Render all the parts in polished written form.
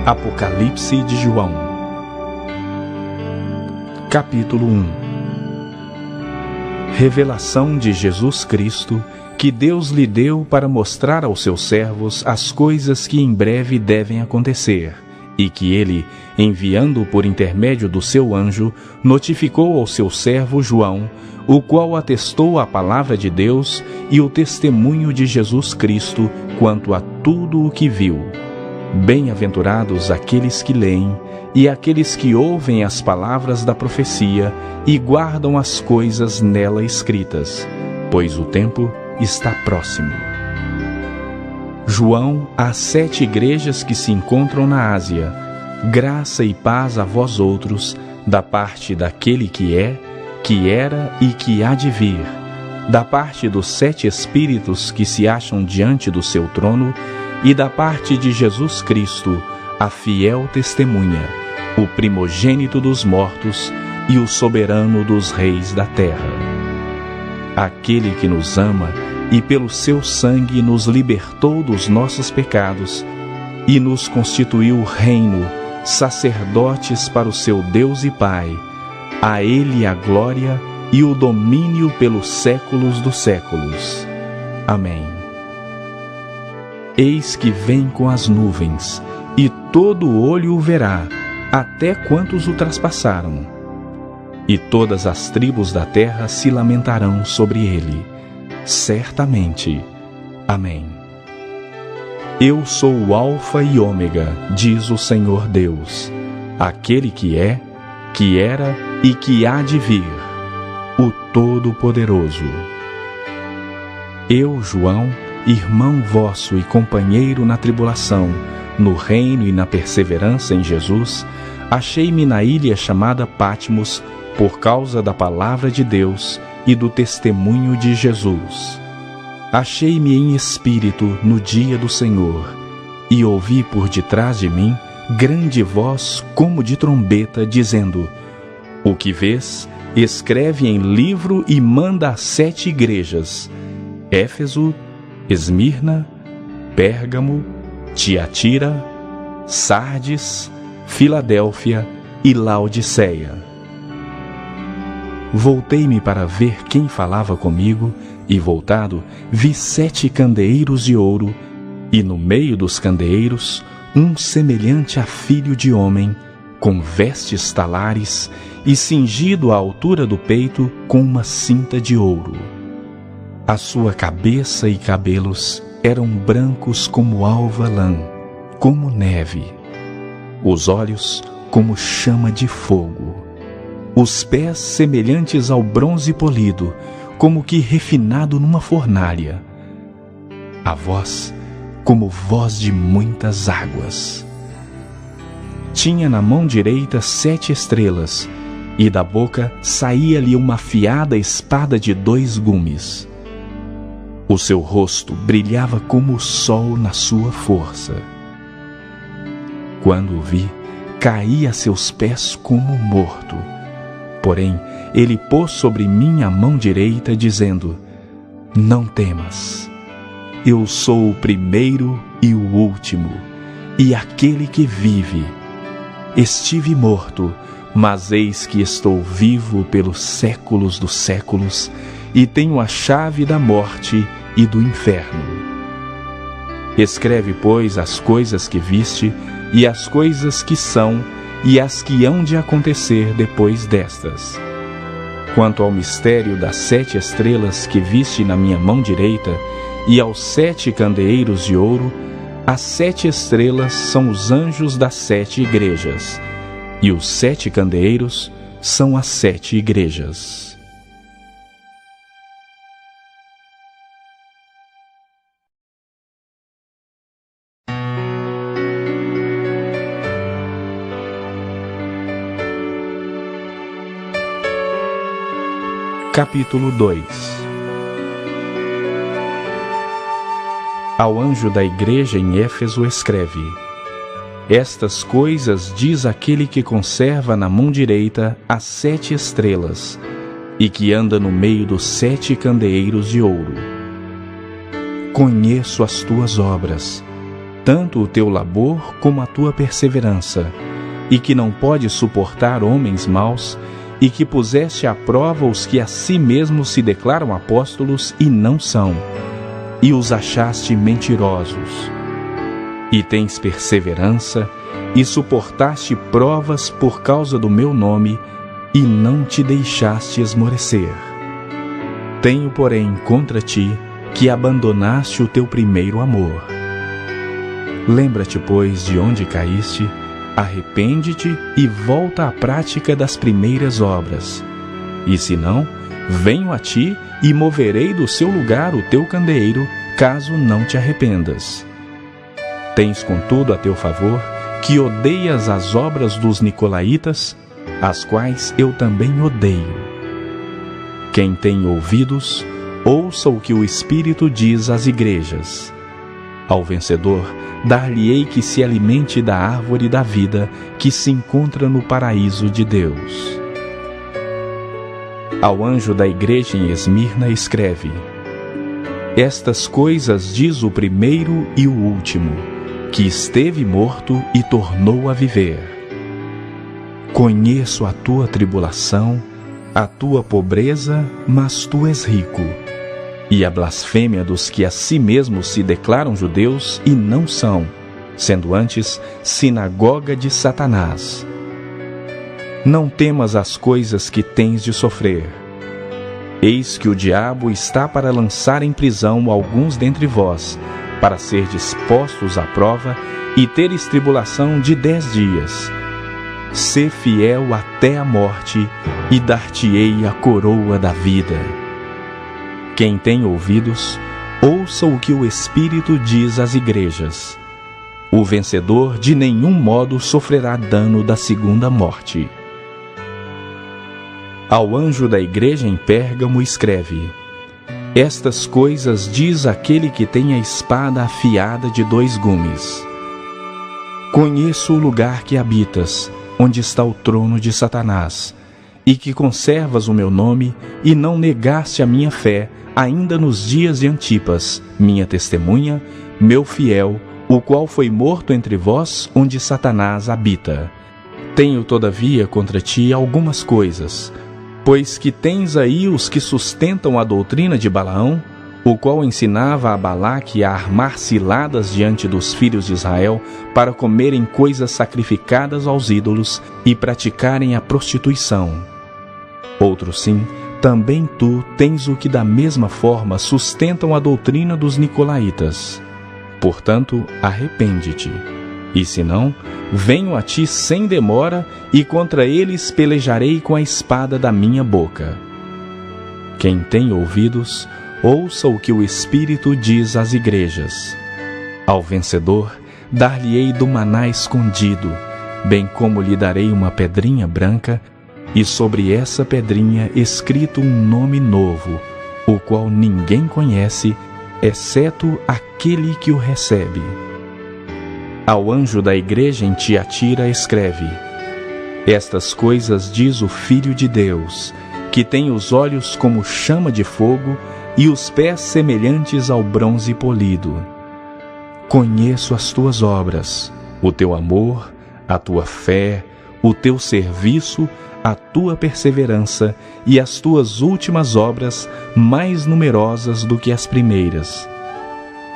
Apocalipse de João. Capítulo 1. Revelação de Jesus Cristo, que Deus lhe deu para mostrar aos seus servos as coisas que em breve devem acontecer, e que ele, enviando por intermédio do seu anjo, notificou ao seu servo João, o qual atestou a palavra de Deus e o testemunho de Jesus Cristo quanto a tudo o que viu. Bem-aventurados aqueles que leem e aqueles que ouvem as palavras da profecia e guardam as coisas nela escritas, pois o tempo está próximo. João, às 7 igrejas que se encontram na Ásia, graça e paz a vós outros, da parte daquele que é, que era e que há de vir, da parte dos 7 Espíritos que se acham diante do seu trono, e da parte de Jesus Cristo, a fiel testemunha, o primogênito dos mortos e o soberano dos reis da terra. Aquele que nos ama e pelo seu sangue nos libertou dos nossos pecados e nos constituiu reino, sacerdotes para o seu Deus e Pai. A ele a glória e o domínio pelos séculos dos séculos. Amém. Eis que vem com as nuvens, e todo olho o verá, até quantos o traspassaram. E todas as tribos da terra se lamentarão sobre ele. Certamente. Amém. Eu sou o Alfa e Ômega, diz o Senhor Deus, aquele que é, que era e que há de vir, o Todo-Poderoso. Eu, João, irmão vosso e companheiro na tribulação, no reino e na perseverança em Jesus, achei-me na ilha chamada Patmos por causa da palavra de Deus e do testemunho de Jesus. Achei-me em espírito no dia do Senhor, e ouvi por detrás de mim grande voz como de trombeta, dizendo: O que vês, escreve em livro e manda às 7 igrejas: Éfeso, Esmirna, Pérgamo, Tiatira, Sardes, Filadélfia e Laodiceia. Voltei-me para ver quem falava comigo, e voltado, vi 7 candeeiros de ouro, e no meio dos candeeiros, um semelhante a filho de homem, com vestes talares, e cingido à altura do peito com uma cinta de ouro. A sua cabeça e cabelos eram brancos como alva lã, como neve. Os olhos como chama de fogo. Os pés semelhantes ao bronze polido, como que refinado numa fornalha. A voz como voz de muitas águas. Tinha na mão direita 7 estrelas, e da boca saía-lhe uma afiada espada de 2 gumes. O seu rosto brilhava como o sol na sua força. Quando o vi, caí a seus pés como morto. Porém, ele pôs sobre mim a mão direita, dizendo: Não temas. Eu sou o primeiro e o último, e aquele que vive. Estive morto, mas eis que estou vivo pelos séculos dos séculos, e tenho a chave da morte e do inferno. Escreve, pois, as coisas que viste, e as coisas que são, e as que hão de acontecer depois destas. Quanto ao mistério das 7 estrelas que viste na minha mão direita, e aos 7 candeeiros de ouro, as 7 estrelas são os anjos das 7 igrejas, e os 7 candeeiros são as 7 igrejas. Capítulo 2. Ao anjo da igreja em Éfeso escreve: Estas coisas diz aquele que conserva na mão direita as 7 estrelas, e que anda no meio dos 7 candeeiros de ouro. Conheço as tuas obras, tanto o teu labor como a tua perseverança, e que não podes suportar homens maus, e que puseste à prova os que a si mesmos se declaram apóstolos e não são, e os achaste mentirosos. E tens perseverança, e suportaste provas por causa do meu nome, e não te deixaste esmorecer. Tenho, porém, contra ti, que abandonaste o teu primeiro amor. Lembra-te, pois, de onde caíste, arrepende-te e volta à prática das primeiras obras. E se não, venho a ti e moverei do seu lugar o teu candeeiro, caso não te arrependas. Tens, contudo, a teu favor, que odeias as obras dos nicolaítas, as quais eu também odeio. Quem tem ouvidos, ouça o que o Espírito diz às igrejas. Ao vencedor, dar-lhe-ei que se alimente da árvore da vida que se encontra no paraíso de Deus. Ao anjo da igreja em Esmirna escreve: Estas coisas diz o primeiro e o último, que esteve morto e tornou a viver. Conheço a tua tribulação, a tua pobreza, mas tu és rico, e a blasfêmia dos que a si mesmos se declaram judeus e não são, sendo antes sinagoga de Satanás. Não temas as coisas que tens de sofrer. Eis que o diabo está para lançar em prisão alguns dentre vós, para serdes postos à prova e teres tribulação de 10 dias. Sê fiel até a morte, e dar-te-ei a coroa da vida. Quem tem ouvidos, ouça o que o Espírito diz às igrejas. O vencedor de nenhum modo sofrerá dano da segunda morte. Ao anjo da igreja em Pérgamo escreve: Estas coisas diz aquele que tem a espada afiada de 2 gumes. Conheço o lugar que habitas, onde está o trono de Satanás, e que conservas o meu nome, e não negaste a minha fé, ainda nos dias de Antipas, minha testemunha, meu fiel, o qual foi morto entre vós, onde Satanás habita. Tenho, todavia, contra ti algumas coisas, pois que tens aí os que sustentam a doutrina de Balaão, o qual ensinava a Balaque a armar ciladas diante dos filhos de Israel para comerem coisas sacrificadas aos ídolos e praticarem a prostituição. Outro sim, também tu tens o que da mesma forma sustentam a doutrina dos nicolaítas. Portanto, arrepende-te. E se não, venho a ti sem demora, e contra eles pelejarei com a espada da minha boca. Quem tem ouvidos, ouça o que o Espírito diz às igrejas. Ao vencedor, dar-lhe-ei do maná escondido, bem como lhe darei uma pedrinha branca, e sobre essa pedrinha escrito um nome novo, o qual ninguém conhece, exceto aquele que o recebe. Ao anjo da igreja em Tiatira escreve: Estas coisas diz o Filho de Deus, que tem os olhos como chama de fogo e os pés semelhantes ao bronze polido. Conheço as tuas obras, o teu amor, a tua fé, o teu serviço, a tua perseverança e as tuas últimas obras mais numerosas do que as primeiras.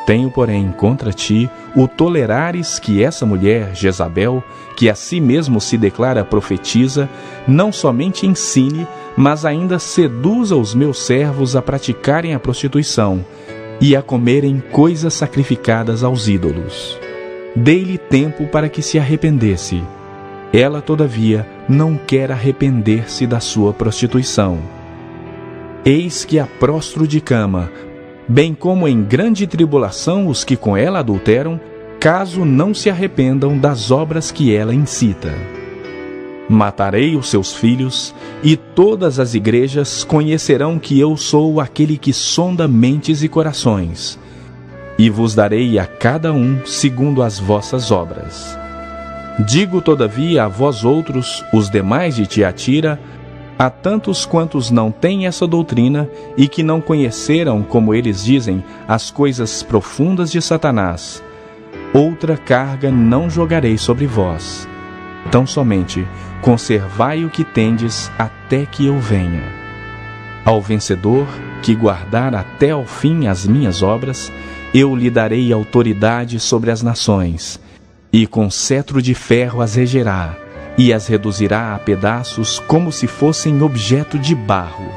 Tenho, porém, contra ti o tolerares que essa mulher, Jezabel, que a si mesmo se declara profetiza, não somente ensine, mas ainda seduza os meus servos a praticarem a prostituição e a comerem coisas sacrificadas aos ídolos. Dei-lhe tempo para que se arrependesse. Ela, todavia, não quer arrepender-se da sua prostituição. Eis que a prostro de cama, bem como em grande tribulação os que com ela adulteram, caso não se arrependam das obras que ela incita. Matarei os seus filhos, e todas as igrejas conhecerão que eu sou aquele que sonda mentes e corações, e vos darei a cada um segundo as vossas obras. Digo, todavia, a vós outros, os demais de Tiatira, a tantos quantos não têm essa doutrina e que não conheceram, como eles dizem, as coisas profundas de Satanás: outra carga não jogarei sobre vós. Tão somente conservai o que tendes até que eu venha. Ao vencedor, que guardar até ao fim as minhas obras, eu lhe darei autoridade sobre as nações, e com cetro de ferro as regerá, e as reduzirá a pedaços como se fossem objeto de barro.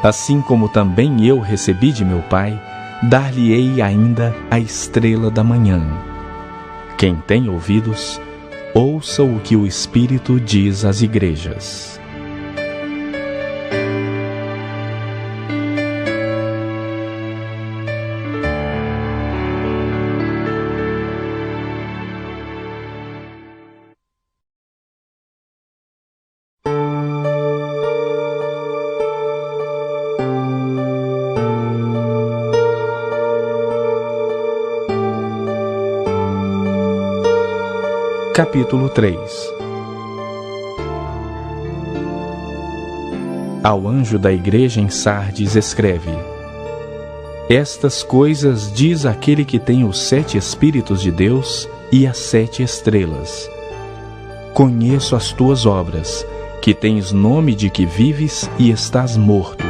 Assim como também eu recebi de meu Pai, dar-lhe-ei ainda a estrela da manhã. Quem tem ouvidos, ouça o que o Espírito diz às igrejas. Capítulo 3. Ao anjo da igreja em Sardes escreve: Estas coisas diz aquele que tem os 7 Espíritos de Deus e as 7 estrelas. Conheço as tuas obras, que tens nome de que vives e estás morto.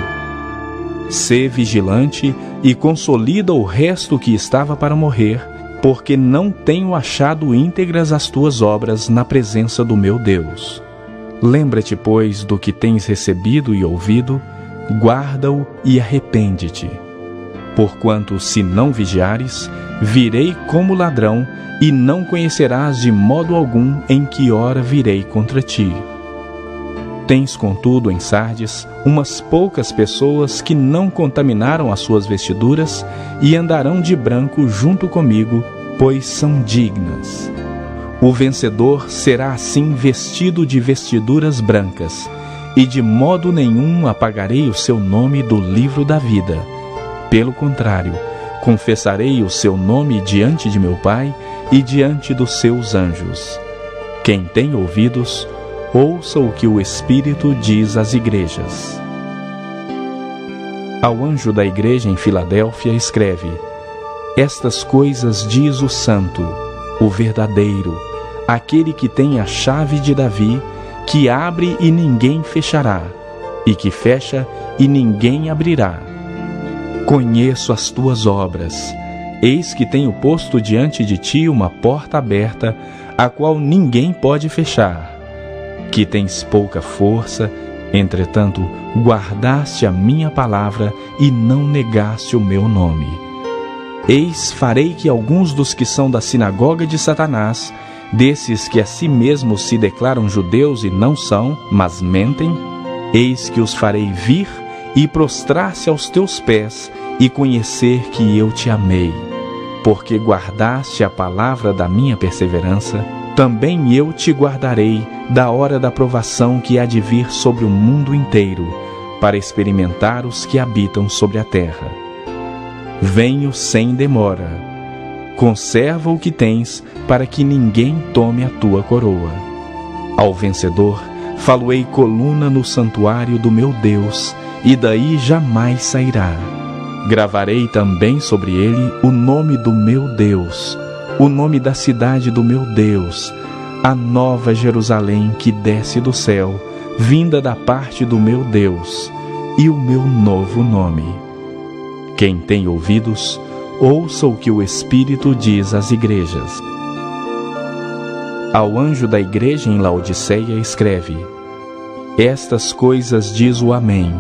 Sê vigilante e consolida o resto que estava para morrer, porque não tenho achado íntegras as tuas obras na presença do meu Deus. Lembra-te, pois, do que tens recebido e ouvido, guarda-o e arrepende-te. Porquanto, se não vigiares, virei como ladrão, e não conhecerás de modo algum em que hora virei contra ti. Tens, contudo, em Sardes, umas poucas pessoas que não contaminaram as suas vestiduras e andarão de branco junto comigo, pois são dignas. O vencedor será assim vestido de vestiduras brancas, e de modo nenhum apagarei o seu nome do livro da vida. Pelo contrário, confessarei o seu nome diante de meu Pai e diante dos seus anjos. Quem tem ouvidos, ouça o que o Espírito diz às igrejas. Ao anjo da igreja em Filadélfia escreve: Estas coisas diz o Santo, o verdadeiro, aquele que tem a chave de Davi, que abre e ninguém fechará, e que fecha e ninguém abrirá. Conheço as tuas obras. Eis que tenho posto diante de ti uma porta aberta, a qual ninguém pode fechar. Que tens pouca força, entretanto, guardaste a minha palavra e não negaste o meu nome. Eis, farei que alguns dos que são da sinagoga de Satanás, desses que a si mesmos se declaram judeus e não são, mas mentem, eis que os farei vir e prostrar-se aos teus pés e conhecer que eu te amei. Porque guardaste a palavra da minha perseverança, também eu te guardarei da hora da provação que há de vir sobre o mundo inteiro, para experimentar os que habitam sobre a terra. Venho sem demora. Conserva o que tens, para que ninguém tome a tua coroa. Ao vencedor, falo-ei coluna no santuário do meu Deus, e daí jamais sairá. Gravarei também sobre ele o nome do meu Deus, o nome da cidade do meu Deus, a nova Jerusalém que desce do céu, vinda da parte do meu Deus, e o meu novo nome. Quem tem ouvidos, ouça o que o Espírito diz às igrejas. Ao anjo da igreja em Laodiceia escreve: Estas coisas diz o Amém,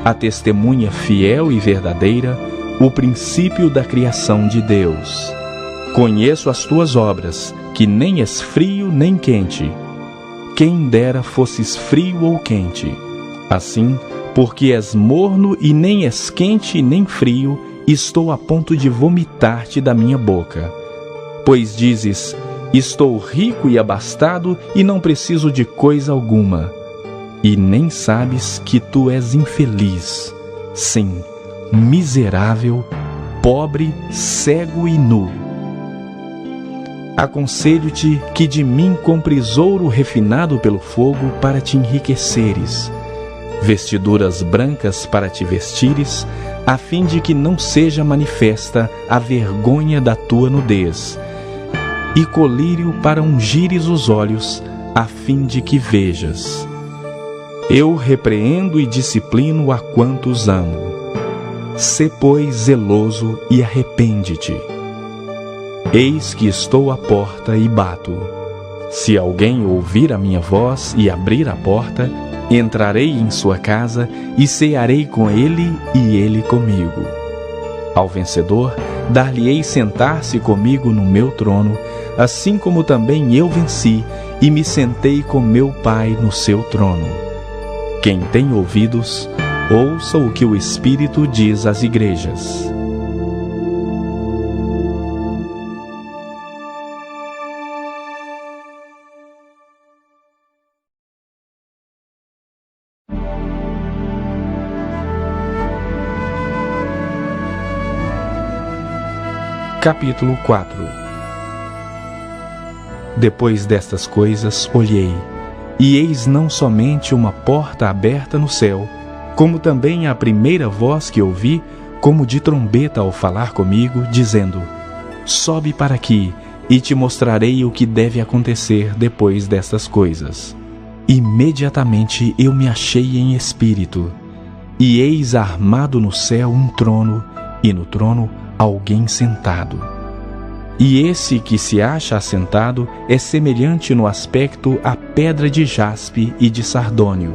a testemunha fiel e verdadeira, o princípio da criação de Deus. Conheço as tuas obras, que nem és frio nem quente. Quem dera fosses frio ou quente. Assim, porque és morno e nem és quente nem frio, estou a ponto de vomitar-te da minha boca. Pois dizes: Estou rico e abastado e não preciso de coisa alguma. E nem sabes que tu és infeliz, sim, miserável, pobre, cego e nu. Aconselho-te que de mim compres ouro refinado pelo fogo para te enriqueceres, vestiduras brancas para te vestires, a fim de que não seja manifesta a vergonha da tua nudez, e colírio para ungires os olhos, a fim de que vejas. Eu repreendo e disciplino a quantos amo. Sê, pois, zeloso e arrepende-te. Eis que estou à porta e bato. Se alguém ouvir a minha voz e abrir a porta, entrarei em sua casa e cearei com ele e ele comigo. Ao vencedor, dar-lhe-ei sentar-se comigo no meu trono, assim como também eu venci e me sentei com meu Pai no seu trono. Quem tem ouvidos, ouça o que o Espírito diz às igrejas. Capítulo 4. Depois destas coisas olhei, e eis não somente uma porta aberta no céu, como também a primeira voz que ouvi, como de trombeta ao falar comigo, dizendo: Sobe para aqui, e te mostrarei o que deve acontecer depois destas coisas. Imediatamente eu me achei em espírito, e eis armado no céu um trono, e no trono alguém sentado. E esse que se acha assentado é semelhante no aspecto à pedra de jaspe e de sardônio.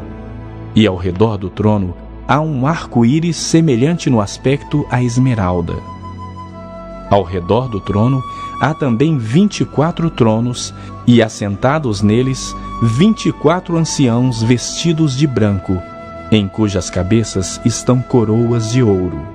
E ao redor do trono há um arco-íris semelhante no aspecto à esmeralda. Ao redor do trono há também 24 tronos, e assentados neles 24 anciãos vestidos de branco, em cujas cabeças estão coroas de ouro.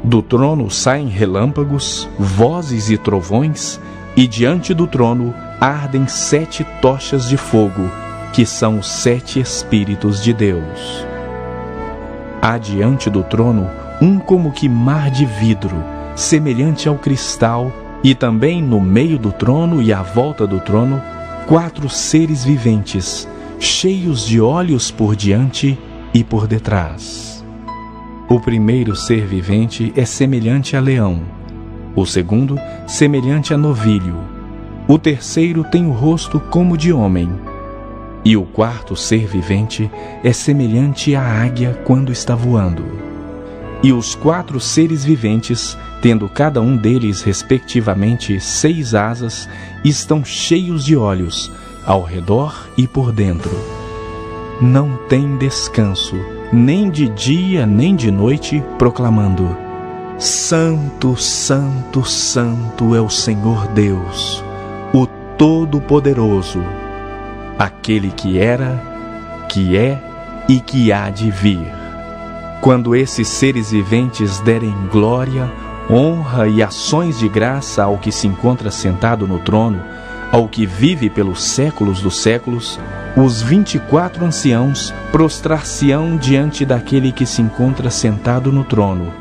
Do trono saem relâmpagos, vozes e trovões, e diante do trono ardem 7 tochas de fogo, que são os 7 Espíritos de Deus. Há diante do trono um como que mar de vidro, semelhante ao cristal, e também no meio do trono e à volta do trono, 4 seres viventes, cheios de olhos por diante e por detrás. O primeiro ser vivente é semelhante a leão, o segundo, semelhante a novilho, o terceiro tem o rosto como de homem, e o quarto ser vivente é semelhante à águia quando está voando. E os 4 seres viventes, tendo cada um deles respectivamente 6 asas, estão cheios de olhos, ao redor e por dentro. Não tem descanso, nem de dia nem de noite, proclamando: Santo, Santo, Santo é o Senhor Deus, o Todo-Poderoso, aquele que era, que é e que há de vir. Quando esses seres viventes derem glória, honra e ações de graça ao que se encontra sentado no trono, ao que vive pelos séculos dos séculos, os 24 anciãos prostrar-se-ão diante daquele que se encontra sentado no trono,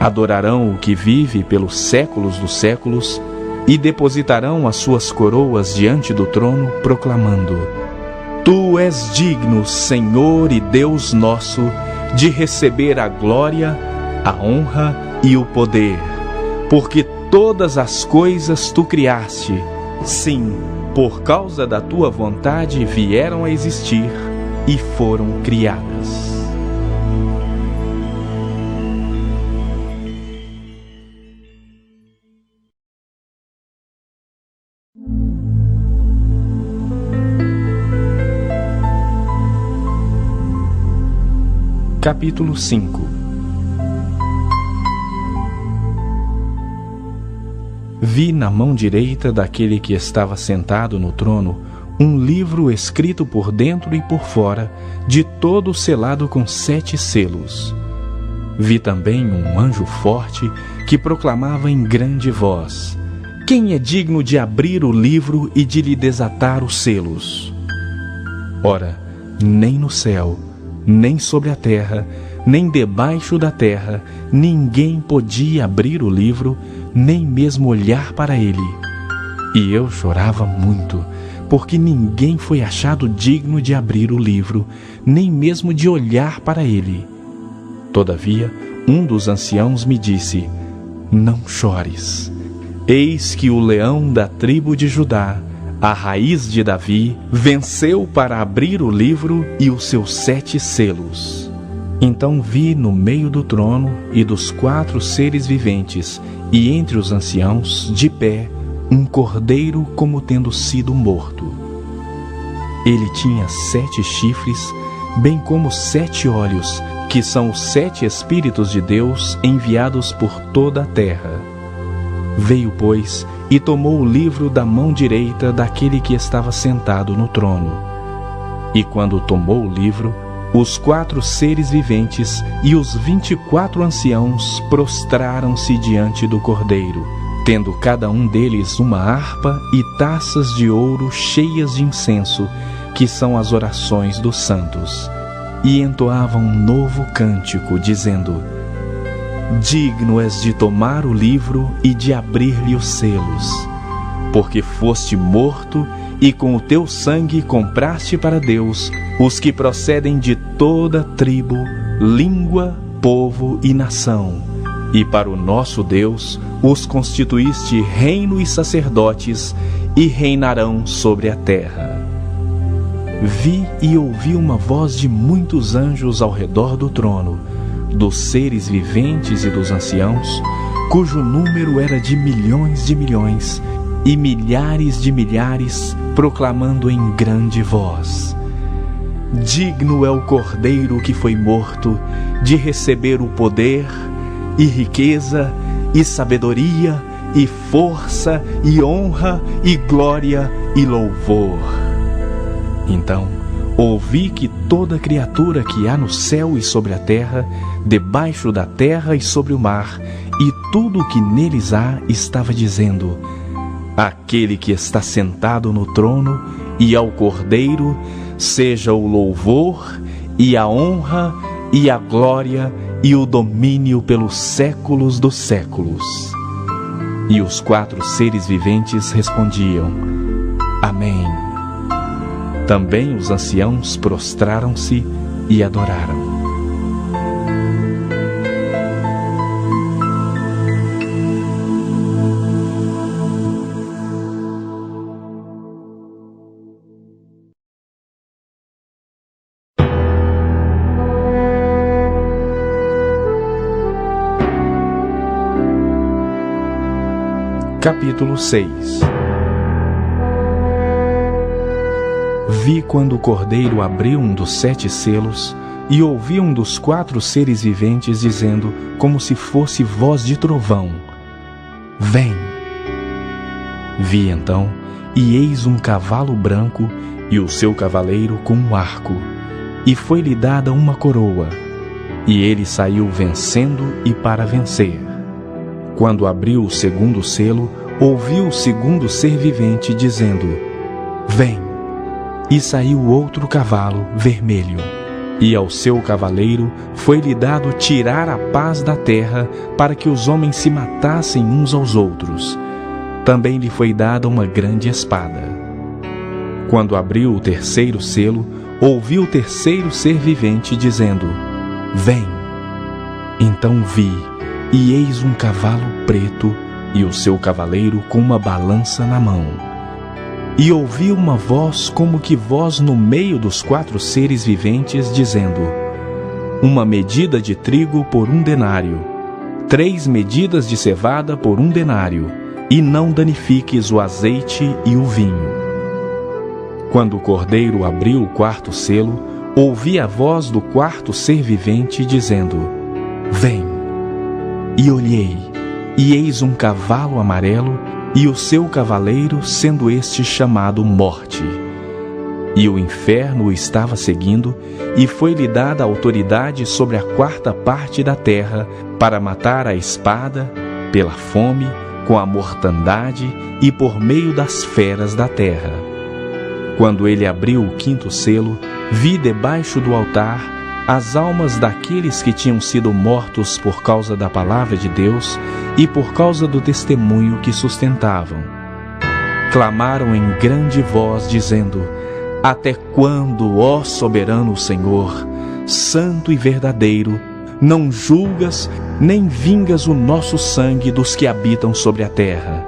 adorarão o que vive pelos séculos dos séculos e depositarão as suas coroas diante do trono, proclamando: Tu és digno, Senhor e Deus nosso, de receber a glória, a honra e o poder, porque todas as coisas tu criaste, sim, por causa da tua vontade vieram a existir e foram criadas. Capítulo 5. Vi na mão direita daquele que estava sentado no trono um livro escrito por dentro e por fora, de todo selado com 7 selos. Vi também um anjo forte que proclamava em grande voz: Quem é digno de abrir o livro e de lhe desatar os selos? Ora, nem no céu, nem sobre a terra, nem debaixo da terra, ninguém podia abrir o livro, nem mesmo olhar para ele. E eu chorava muito, porque ninguém foi achado digno de abrir o livro, nem mesmo de olhar para ele. Todavia, um dos anciãos me disse: Não chores. Eis que o leão da tribo de Judá, a raiz de Davi, venceu para abrir o livro e os seus 7 selos. Então vi no meio do trono e dos 4 seres viventes, e entre os anciãos, de pé, um cordeiro como tendo sido morto. Ele tinha 7 chifres, bem como 7 olhos, que são os 7 Espíritos de Deus enviados por toda a terra. Veio, pois, e tomou o livro da mão direita daquele que estava sentado no trono. E quando tomou o livro, os 4 seres viventes e os 24 anciãos prostraram-se diante do Cordeiro, tendo cada um deles uma harpa e taças de ouro cheias de incenso, que são as orações dos santos, e entoavam um novo cântico, dizendo: Digno és de tomar o livro e de abrir-lhe os selos, porque foste morto e com o teu sangue compraste para Deus os que procedem de toda tribo, língua, povo e nação, e para o nosso Deus os constituíste reino e sacerdotes, e reinarão sobre a terra. Vi e ouvi uma voz de muitos anjos ao redor do trono, dos seres viventes e dos anciãos, cujo número era de milhões e milhares de milhares, proclamando em grande voz: Digno é o Cordeiro que foi morto de receber o poder, e riqueza, e sabedoria, e força, e honra, e glória, e louvor. Então ouvi que toda criatura que há no céu e sobre a terra, debaixo da terra e sobre o mar, e tudo o que neles há, estava dizendo: Aquele que está sentado no trono e ao Cordeiro, seja o louvor, e a honra, e a glória, e o domínio pelos séculos dos séculos. E os 4 seres viventes respondiam: Amém. Também os anciãos prostraram-se e adoraram. Capítulo 6. Vi quando o Cordeiro abriu um dos 7 selos, e ouvi um dos 4 seres viventes dizendo, como se fosse voz de trovão: Vem! Vi então, e eis um cavalo branco, e o seu cavaleiro com um arco, e foi-lhe dada uma coroa, e ele saiu vencendo e para vencer. Quando abriu o 2º selo, ouvi o 2º ser vivente dizendo: Vem! E saiu outro cavalo vermelho, e ao seu cavaleiro foi-lhe dado tirar a paz da terra, para que os homens se matassem uns aos outros. Também lhe foi dada uma grande espada. Quando abriu o 3º selo, ouvi o 3º ser vivente dizendo: Vem! Então vi, e eis um cavalo preto, e o seu cavaleiro com uma balança na mão. E ouvi uma voz como que voz no meio dos 4 seres viventes, dizendo: Uma medida de trigo por 1 denário, 3 medidas de cevada por 1 denário, e não danifiques o azeite e o vinho. Quando o Cordeiro abriu o 4º selo, ouvi a voz do 4º ser vivente, dizendo: Vem! E olhei, e eis um cavalo amarelo, e o seu cavaleiro, sendo este chamado Morte. E o inferno o estava seguindo, e foi-lhe dada autoridade sobre a 4ª parte da terra, para matar a espada, pela fome, com a mortandade e por meio das feras da terra. Quando ele abriu o 5º selo, vi debaixo do altar as almas daqueles que tinham sido mortos por causa da palavra de Deus e por causa do testemunho que sustentavam. Clamaram em grande voz, dizendo: Até quando, ó soberano Senhor, santo e verdadeiro, não julgas nem vingas o nosso sangue dos que habitam sobre a terra?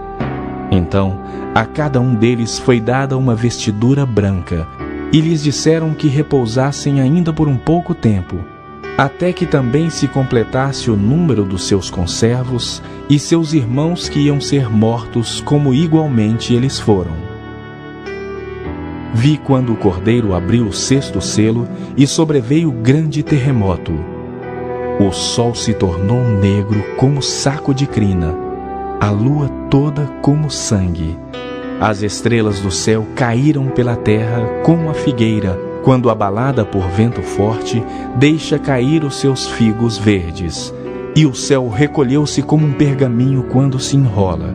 Então, a cada um deles foi dada uma vestidura branca, e lhes disseram que repousassem ainda por um pouco tempo, até que também se completasse o número dos seus conservos e seus irmãos que iam ser mortos, como igualmente eles foram. Vi quando o cordeiro abriu o sexto selo e sobreveio grande terremoto. O sol se tornou negro como saco de crina, a lua toda como sangue. As estrelas do céu caíram pela terra como a figueira, quando abalada por vento forte, deixa cair os seus figos verdes. E o céu recolheu-se como um pergaminho quando se enrola.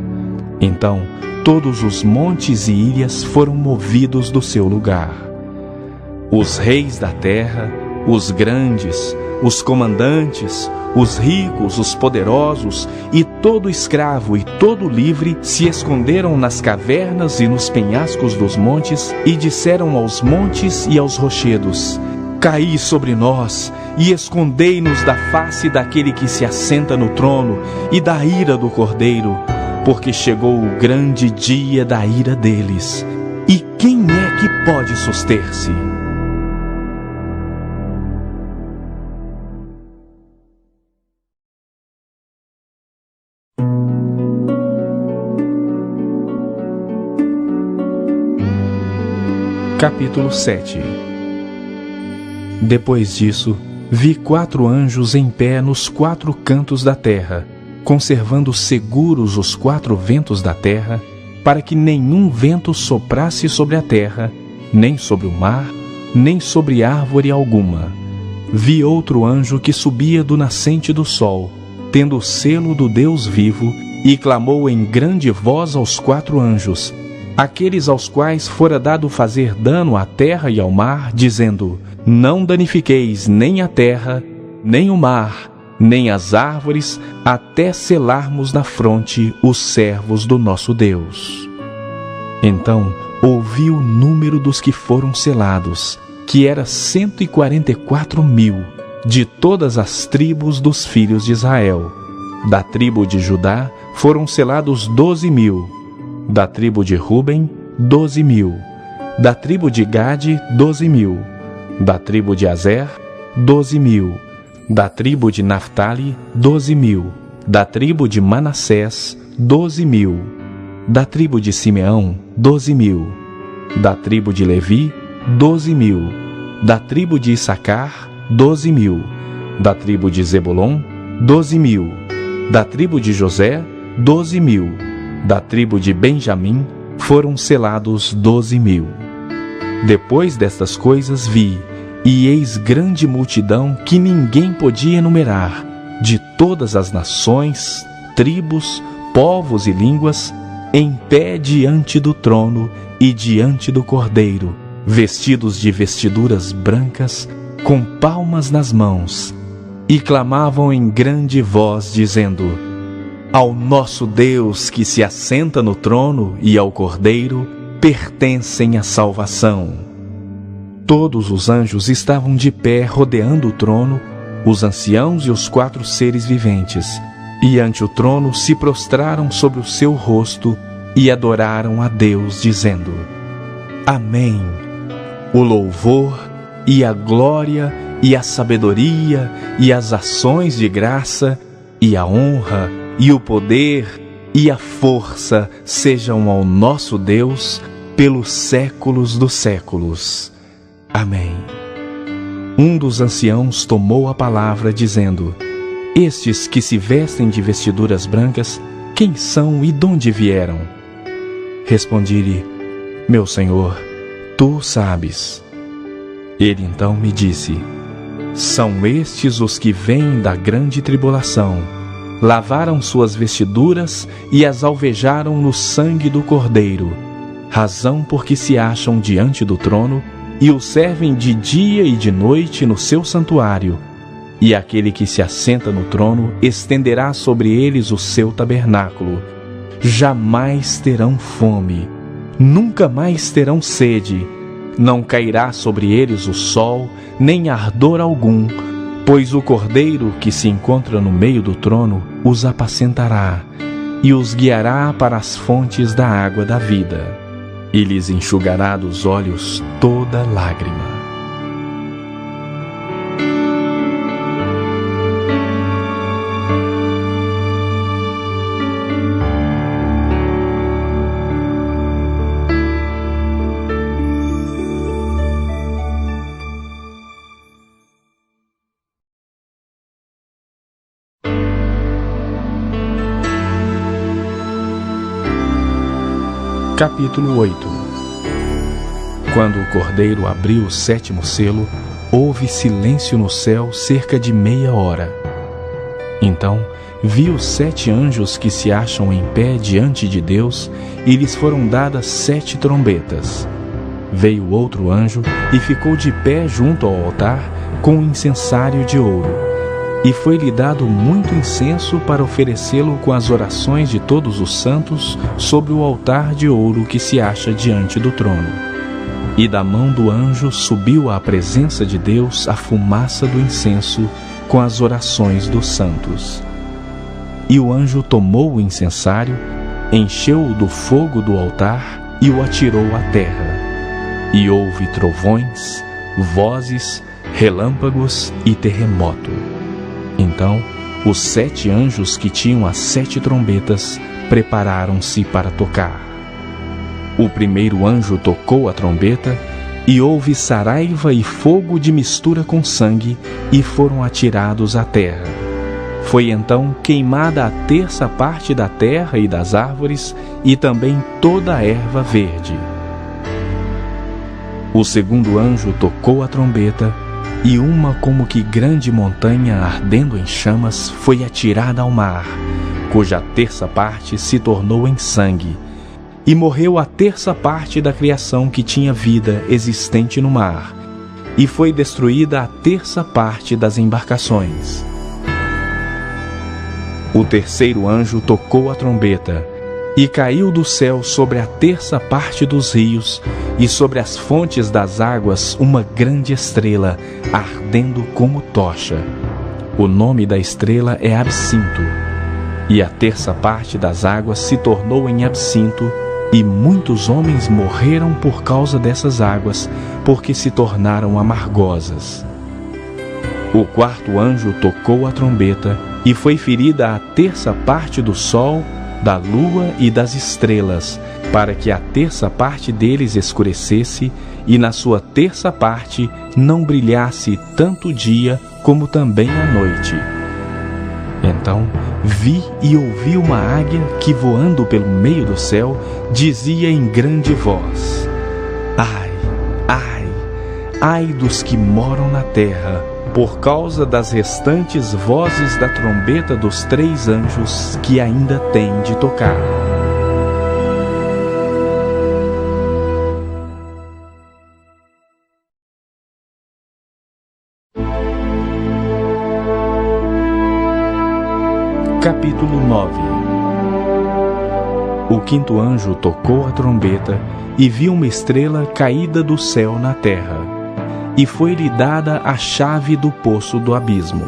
Então, todos os montes e ilhas foram movidos do seu lugar. Os reis da terra, os grandes, os comandantes, os ricos, os poderosos e todo escravo e todo livre se esconderam nas cavernas e nos penhascos dos montes e disseram aos montes e aos rochedos: caí sobre nós e escondei-nos da face daquele que se assenta no trono e da ira do Cordeiro, porque chegou o grande dia da ira deles. E quem é que pode suster-se? Capítulo 7. Depois disso, vi 4 anjos em pé nos 4 cantos da terra, conservando seguros os 4 ventos da terra, para que nenhum vento soprasse sobre a terra, nem sobre o mar, nem sobre árvore alguma. Vi outro anjo que subia do nascente do sol, tendo o selo do Deus vivo, e clamou em grande voz aos 4 anjos, aqueles aos quais fora dado fazer dano à terra e ao mar, dizendo: não danifiqueis nem a terra, nem o mar, nem as árvores, até selarmos na fronte os servos do nosso Deus. Então ouvi o número dos que foram selados, que era 144.000, de todas as tribos dos filhos de Israel. Da tribo de Judá foram selados 12.000, da tribo de Ruben, 12.000, da tribo de Gade, 12.000, da tribo de Azer, 12.000, da tribo de Naftali, 12.000, da tribo de Manassés, 12.000, da tribo de Simeão, 12.000, da tribo de Levi, 12.000, da tribo de Issacar, 12.000, da tribo de Zebulon, 12.000, da tribo de José, 12.000, da tribo de Benjamim foram selados 12.000. Depois destas coisas vi, e eis grande multidão que ninguém podia enumerar, de todas as nações, tribos, povos e línguas, em pé diante do trono e diante do Cordeiro, vestidos de vestiduras brancas, com palmas nas mãos, e clamavam em grande voz, dizendo: ao nosso Deus que se assenta no trono e ao Cordeiro pertencem a salvação. Todos os anjos estavam de pé rodeando o trono, os anciãos e os 4 seres viventes, e ante o trono se prostraram sobre o seu rosto e adoraram a Deus, dizendo: Amém. O louvor e a glória e a sabedoria e as ações de graça e a honra e o poder e a força sejam ao nosso Deus pelos séculos dos séculos. Amém. Um dos anciãos tomou a palavra, dizendo: estes que se vestem de vestiduras brancas, quem são e donde vieram? Respondi-lhe: meu Senhor, tu sabes. Ele então me disse: são estes os que vêm da grande tribulação, lavaram suas vestiduras e as alvejaram no sangue do Cordeiro, razão porque se acham diante do trono e o servem de dia e de noite no seu santuário. E aquele que se assenta no trono estenderá sobre eles o seu tabernáculo. Jamais terão fome, nunca mais terão sede, não cairá sobre eles o sol, nem ardor algum, pois o Cordeiro que se encontra no meio do trono os apacentará, e os guiará para as fontes da água da vida, e lhes enxugará dos olhos toda lágrima. Capítulo 8. Quando o Cordeiro abriu o 7º selo, houve silêncio no céu cerca de meia hora. Então vi os 7 anjos que se acham em pé diante de Deus, e lhes foram dadas 7 trombetas. Veio outro anjo e ficou de pé junto ao altar com um incensário de ouro. E foi-lhe dado muito incenso para oferecê-lo com as orações de todos os santos sobre o altar de ouro que se acha diante do trono. E da mão do anjo subiu à presença de Deus a fumaça do incenso com as orações dos santos. E o anjo tomou o incensário, encheu-o do fogo do altar e o atirou à terra. E houve trovões, vozes, relâmpagos e terremoto. Então, os 7 anjos que tinham as 7 trombetas prepararam-se para tocar. O primeiro anjo tocou a trombeta, e houve saraiva e fogo de mistura com sangue, e foram atirados à terra. Foi então queimada a 1/3 parte da terra e das árvores, e também toda a erva verde. O segundo anjo tocou a trombeta, e uma como que grande montanha ardendo em chamas foi atirada ao mar, cuja 1/3 parte se tornou em sangue, e morreu a 1/3 parte da criação que tinha vida existente no mar, e foi destruída a 1/3 parte das embarcações. O terceiro anjo tocou a trombeta, e caiu do céu sobre a 1/3 parte dos rios e sobre as fontes das águas uma grande estrela, ardendo como tocha. O nome da estrela é Absinto. E a 1/3 parte das águas se tornou em absinto, e muitos homens morreram por causa dessas águas, porque se tornaram amargosas. O quarto anjo tocou a trombeta, e foi ferida a 1/3 parte do sol, da lua e das estrelas, para que a 1/3 parte deles escurecesse, e na sua 1/3 parte não brilhasse tanto o dia como também a noite. Então vi e ouvi uma águia que, voando pelo meio do céu, dizia em grande voz: Ai, ai, ai dos que moram na terra, por causa das restantes vozes da trombeta dos 3 anjos que ainda têm de tocar. Capítulo 9. O quinto anjo tocou a trombeta, e viu uma estrela caída do céu na terra, e foi-lhe dada a chave do poço do abismo.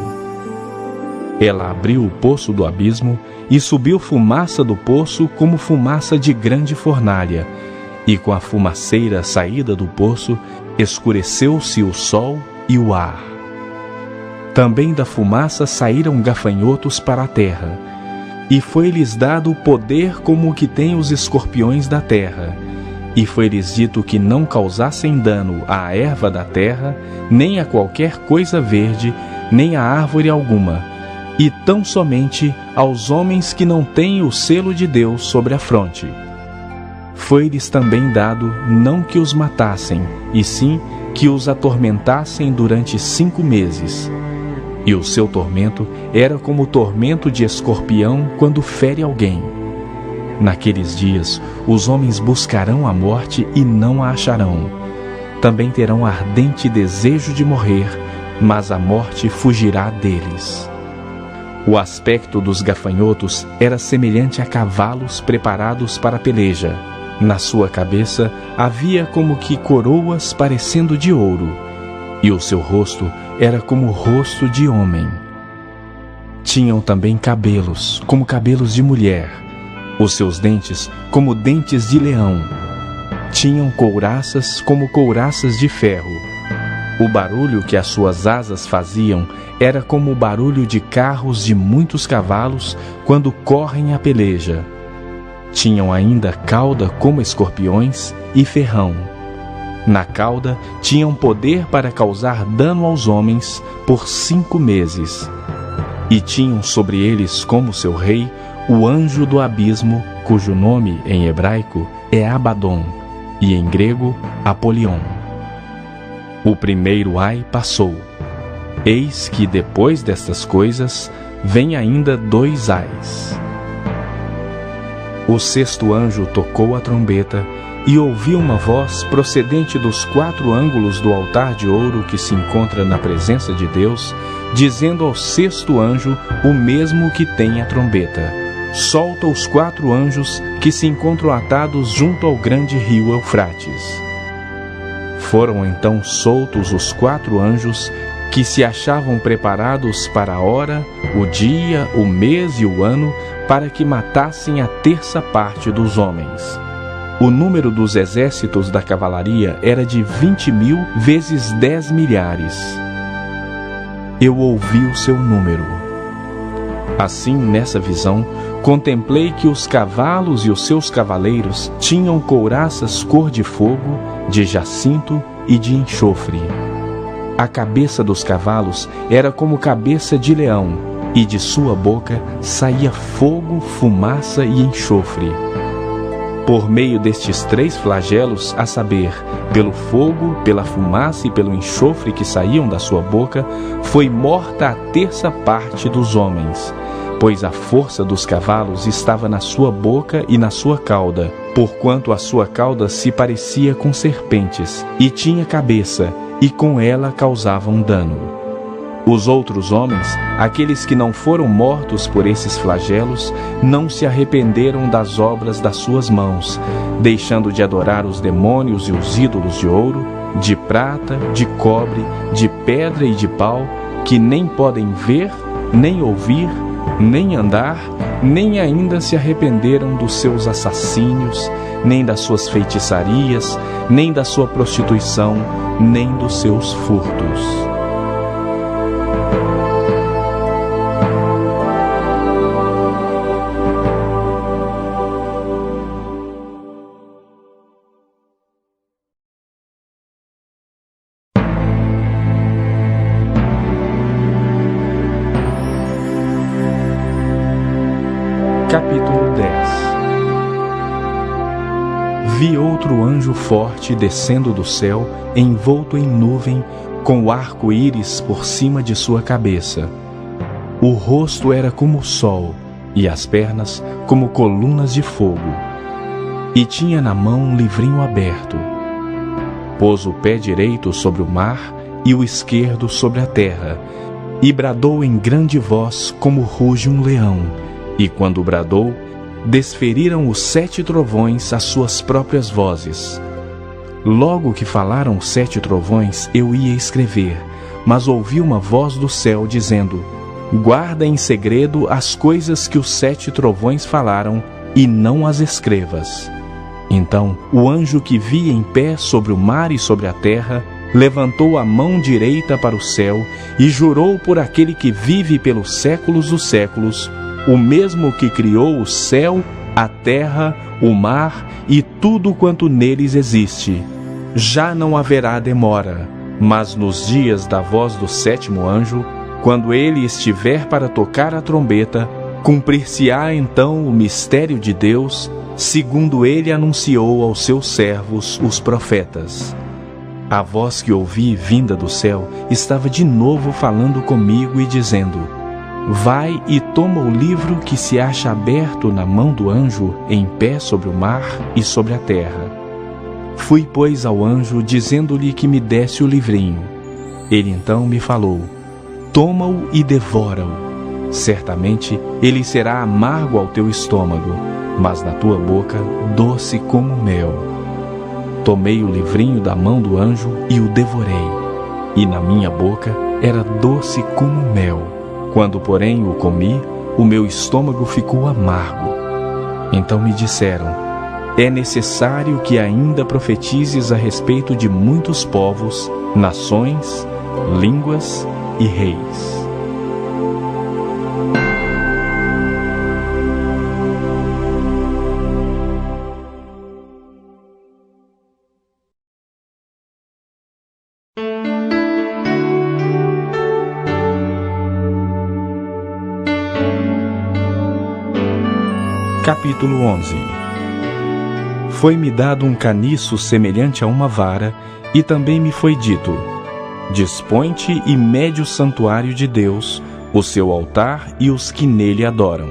Ela abriu o poço do abismo, e subiu fumaça do poço como fumaça de grande fornalha, e com a fumaceira saída do poço, escureceu-se o sol e o ar. Também da fumaça saíram gafanhotos para a terra, e foi-lhes dado o poder como o que tem os escorpiões da terra, e foi-lhes dito que não causassem dano à erva da terra, nem a qualquer coisa verde, nem a árvore alguma, e tão somente aos homens que não têm o selo de Deus sobre a fronte. Foi-lhes também dado não que os matassem, e sim que os atormentassem durante 5 meses. E o seu tormento era como o tormento de escorpião quando fere alguém. Naqueles dias, os homens buscarão a morte e não a acharão. Também terão ardente desejo de morrer, mas a morte fugirá deles. O aspecto dos gafanhotos era semelhante a cavalos preparados para a peleja. Na sua cabeça havia como que coroas parecendo de ouro, e o seu rosto era como o rosto de homem. Tinham também cabelos, como cabelos de mulher, Os seus dentes como dentes de leão. Tinham couraças como couraças de ferro. O barulho que as suas asas faziam era como o barulho de carros de muitos cavalos quando correm a peleja. Tinham ainda cauda como escorpiões e ferrão. Na cauda tinham poder para causar dano aos homens por 5 meses. E tinham sobre eles como seu rei o anjo do abismo, cujo nome em hebraico é Abaddon e em grego Apolion. O primeiro ai passou. Eis que depois destas coisas vem ainda 2 ais. O 6º anjo tocou a trombeta e ouvi uma voz procedente dos 4 ângulos do altar de ouro que se encontra na presença de Deus, dizendo ao 6º anjo, o mesmo que tem a trombeta: solta os 4 anjos que se encontram atados junto ao grande rio Eufrates. Foram então soltos os 4 anjos que se achavam preparados para a hora, o dia, o mês e o ano, para que matassem a 1/3 parte dos homens. O número dos exércitos da cavalaria era de 20.000 vezes 10 milhares. Eu ouvi o seu número. Assim, nessa visão, contemplei que os cavalos e os seus cavaleiros tinham couraças cor de fogo, de jacinto e de enxofre. A cabeça dos cavalos era como cabeça de leão, e de sua boca saía fogo, fumaça e enxofre. Por meio destes 3 flagelos, a saber, pelo fogo, pela fumaça e pelo enxofre que saíam da sua boca, foi morta a 1/3 parte dos homens, pois a força dos cavalos estava na sua boca e na sua cauda, porquanto a sua cauda se parecia com serpentes, e tinha cabeça, e com ela causavam dano. Os outros homens, aqueles que não foram mortos por esses flagelos, não se arrependeram das obras das suas mãos, deixando de adorar os demônios e os ídolos de ouro, de prata, de cobre, de pedra e de pau, que nem podem ver, nem ouvir, nem andar, nem ainda se arrependeram dos seus assassínios, nem das suas feitiçarias, nem da sua prostituição, nem dos seus furtos. Capítulo 10. Vi outro anjo forte descendo do céu, envolto em nuvem, com o arco-íris por cima de sua cabeça. O rosto era como o sol, e as pernas como colunas de fogo. E tinha na mão um livrinho aberto. Pôs o pé direito sobre o mar e o esquerdo sobre a terra, e bradou em grande voz como ruge um leão. E quando bradou, desferiram os 7 trovões as suas próprias vozes. Logo que falaram os 7 trovões, eu ia escrever, mas ouvi uma voz do céu dizendo: guarda em segredo as coisas que os 7 trovões falaram, e não as escrevas. Então o anjo que via em pé sobre o mar e sobre a terra levantou a mão direita para o céu e jurou por aquele que vive pelos séculos dos séculos, o mesmo que criou o céu, a terra, o mar e tudo quanto neles existe. Já não haverá demora, mas nos dias da voz do 7º anjo, quando ele estiver para tocar a trombeta, cumprir-se-á então o mistério de Deus, segundo ele anunciou aos seus servos, os profetas. A voz que ouvi vinda do céu estava de novo falando comigo e dizendo: vai e toma o livro que se acha aberto na mão do anjo em pé sobre o mar e sobre a terra. Fui, pois, ao anjo, dizendo-lhe que me desse o livrinho. Ele então me falou: toma-o e devora-o. Certamente ele será amargo ao teu estômago, mas na tua boca doce como mel. Tomei o livrinho da mão do anjo e o devorei, e na minha boca era doce como mel. Quando, porém, o comi, o meu estômago ficou amargo. Então me disseram: é necessário que ainda profetizes a respeito de muitos povos, nações, línguas e reis. Capítulo 11. Foi-me dado um caniço semelhante a uma vara, e também me foi dito: dispõe-te e mede o santuário de Deus, o seu altar e os que nele adoram.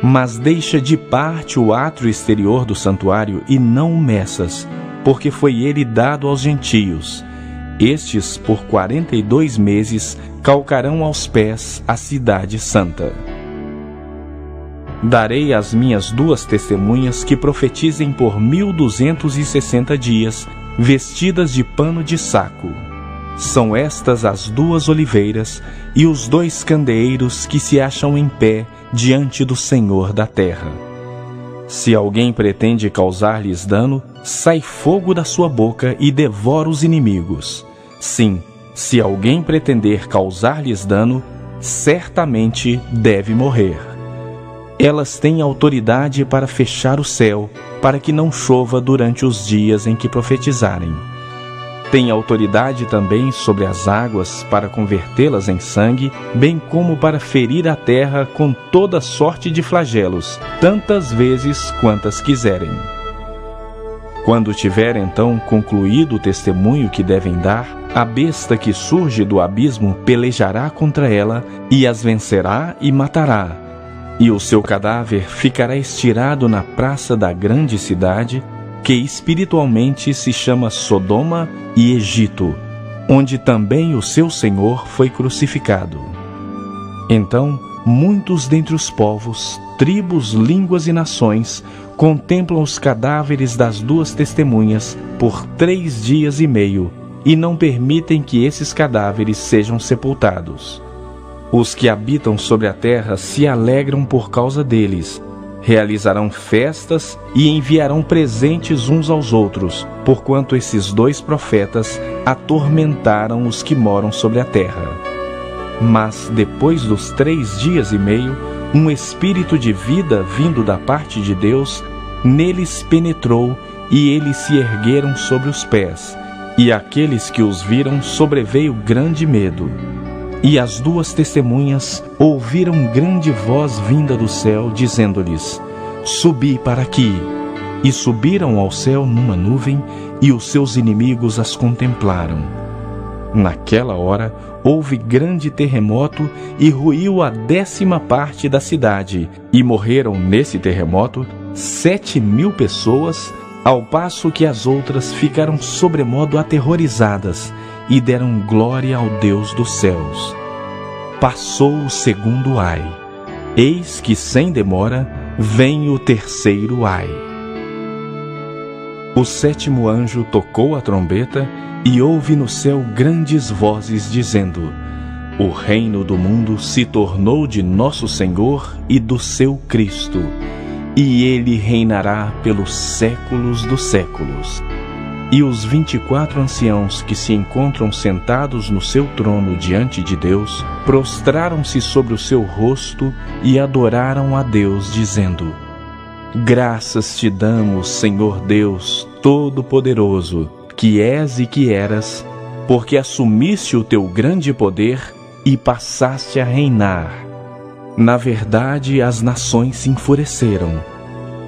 Mas deixa de parte o átrio exterior do santuário e não o meças, porque foi ele dado aos gentios. Estes, por 42 meses, calcarão aos pés a cidade santa. Darei às minhas 2 testemunhas que profetizem por 1260 dias, vestidas de pano de saco. São estas as 2 oliveiras e os 2 candeeiros que se acham em pé diante do Senhor da terra. Se alguém pretende causar-lhes dano, sai fogo da sua boca e devora os inimigos. Sim, se alguém pretender causar-lhes dano, certamente deve morrer. Elas têm autoridade para fechar o céu, para que não chova durante os dias em que profetizarem. Têm autoridade também sobre as águas para convertê-las em sangue, bem como para ferir a terra com toda sorte de flagelos, tantas vezes quantas quiserem. Quando tiver então concluído o testemunho que devem dar, a besta que surge do abismo pelejará contra ela e as vencerá e matará. E o seu cadáver ficará estirado na praça da grande cidade, que espiritualmente se chama Sodoma e Egito, onde também o seu Senhor foi crucificado. Então, muitos dentre os povos, tribos, línguas e nações contemplam os cadáveres das 2 testemunhas por 3 dias e meio, e não permitem que esses cadáveres sejam sepultados. Os que habitam sobre a terra se alegram por causa deles, realizarão festas e enviarão presentes uns aos outros, porquanto esses 2 profetas atormentaram os que moram sobre a terra. Mas depois dos 3 dias e meio, um espírito de vida vindo da parte de Deus neles penetrou, e eles se ergueram sobre os pés, e àqueles que os viram sobreveio grande medo. E as 2 testemunhas ouviram grande voz vinda do céu, dizendo-lhes: subi para aqui. E subiram ao céu numa nuvem, e os seus inimigos as contemplaram. Naquela hora houve grande terremoto, e ruiu a 10ª parte da cidade, e morreram nesse terremoto 7.000 pessoas, ao passo que as outras ficaram sobremodo aterrorizadas, e deram glória ao Deus dos céus. Passou o 2º ai. Eis que, sem demora, vem o 3º ai. O 7º anjo tocou a trombeta, e houve no céu grandes vozes dizendo: o reino do mundo se tornou de nosso Senhor e do seu Cristo, e ele reinará pelos séculos dos séculos. E os 24 anciãos que se encontram sentados no seu trono diante de Deus, prostraram-se sobre o seu rosto e adoraram a Deus, dizendo: graças te damos, Senhor Deus Todo-Poderoso, que és e que eras, porque assumiste o teu grande poder e passaste a reinar. Na verdade, as nações se enfureceram.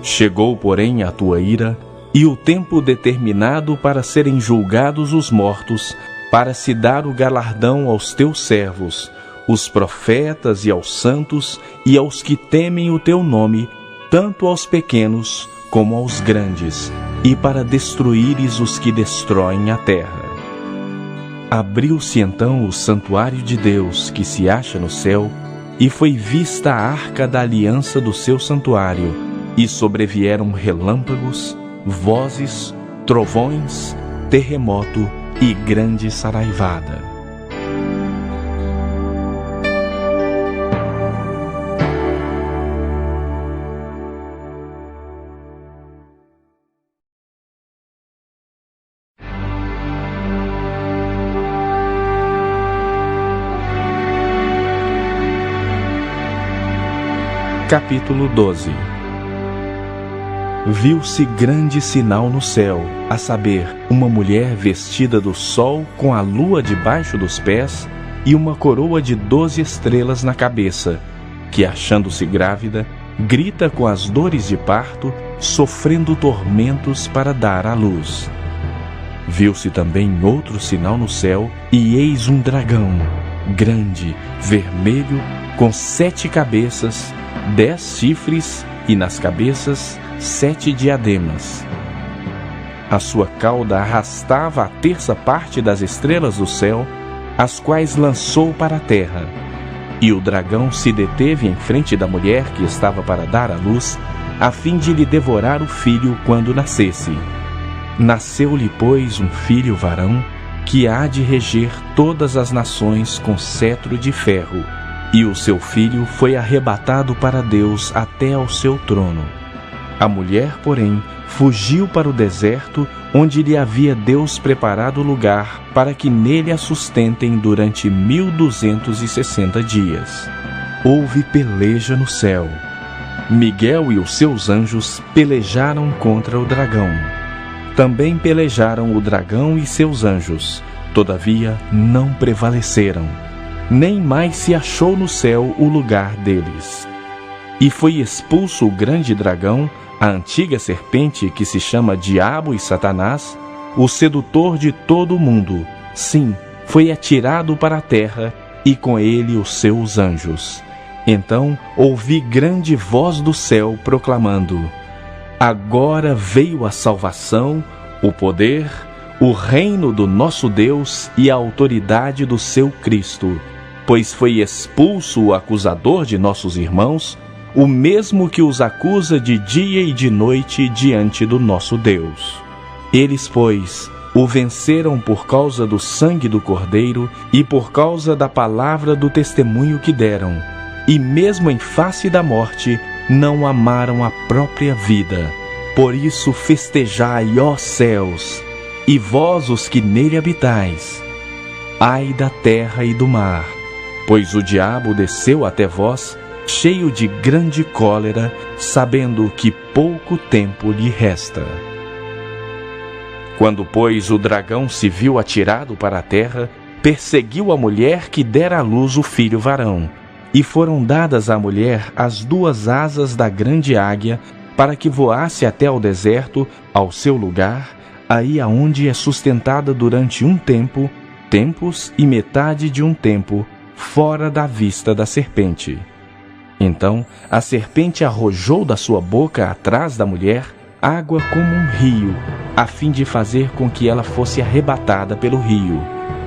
Chegou, porém, a tua ira, e o tempo determinado para serem julgados os mortos, para se dar o galardão aos teus servos, os profetas e aos santos, e aos que temem o teu nome, tanto aos pequenos como aos grandes, e para destruíres os que destroem a terra. Abriu-se então o santuário de Deus, que se acha no céu, e foi vista a arca da aliança do seu santuário, e sobrevieram relâmpagos, vozes, trovões, terremoto e grande saraivada. Capítulo 12. Viu-se grande sinal no céu, a saber, uma mulher vestida do sol com a lua debaixo dos pés e uma coroa de 12 estrelas na cabeça, que, achando-se grávida, grita com as dores de parto, sofrendo tormentos para dar à luz. Viu-se também outro sinal no céu, e eis um dragão, grande, vermelho, com 7 cabeças, 10 chifres, e nas cabeças 7 diademas. A sua cauda arrastava a terça parte das estrelas do céu, as quais lançou para a terra. E o dragão se deteve em frente da mulher que estava para dar à luz, a fim de lhe devorar o filho quando nascesse. Nasceu-lhe, pois, um filho varão, que há de reger todas as nações com cetro de ferro, e o seu filho foi arrebatado para Deus até ao seu trono. A mulher, porém, fugiu para o deserto, onde lhe havia Deus preparado lugar para que nele a sustentem durante 1260 dias. Houve peleja no céu. Miguel e os seus anjos pelejaram contra o dragão. Também pelejaram o dragão e seus anjos, todavia não prevaleceram, nem mais se achou no céu o lugar deles. E foi expulso o grande dragão, a antiga serpente que se chama Diabo e Satanás, o sedutor de todo o mundo. Sim, foi atirado para a terra, e com ele os seus anjos. Então ouvi grande voz do céu proclamando: Agora veio a salvação, o poder, o reino do nosso Deus e a autoridade do seu Cristo, pois foi expulso o acusador de nossos irmãos, o mesmo que os acusa de dia e de noite diante do nosso Deus. Eles, pois, o venceram por causa do sangue do Cordeiro e por causa da palavra do testemunho que deram, e mesmo em face da morte, não amaram a própria vida. Por isso festejai, ó céus, e vós os que nele habitais. Ai da terra e do mar, pois o diabo desceu até vós, cheio de grande cólera, sabendo que pouco tempo lhe resta. Quando, pois, o dragão se viu atirado para a terra, perseguiu a mulher que dera à luz o filho varão, e foram dadas à mulher as 2 asas da grande águia, para que voasse até ao deserto, ao seu lugar, aí aonde é sustentada durante um tempo, tempos e metade de um tempo, fora da vista da serpente. Então a serpente arrojou da sua boca atrás da mulher água como um rio, a fim de fazer com que ela fosse arrebatada pelo rio.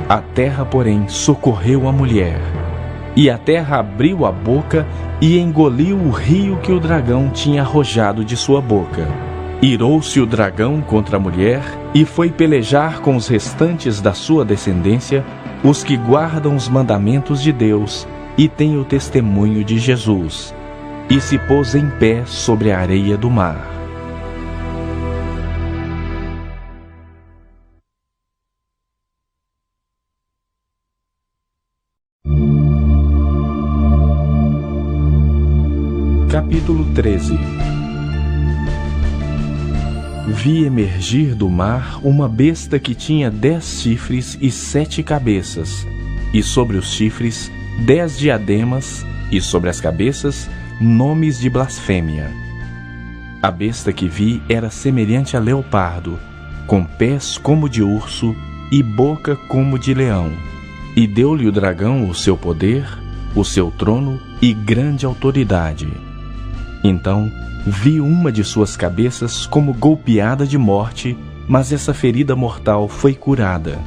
A terra, porém, socorreu a mulher. E a terra abriu a boca e engoliu o rio que o dragão tinha arrojado de sua boca. Irou-se o dragão contra a mulher e foi pelejar com os restantes da sua descendência, os que guardam os mandamentos de Deus e têm o testemunho de Jesus, e se pôs em pé sobre a areia do mar. Capítulo 13. Vi emergir do mar uma besta que tinha 10 chifres e 7 cabeças, e sobre os chifres 10 diademas, e sobre as cabeças nomes de blasfêmia. A besta que vi era semelhante a leopardo, com pés como de urso e boca como de leão. E deu-lhe o dragão o seu poder, o seu trono e grande autoridade. Então vi uma de suas cabeças como golpeada de morte, mas essa ferida mortal foi curada.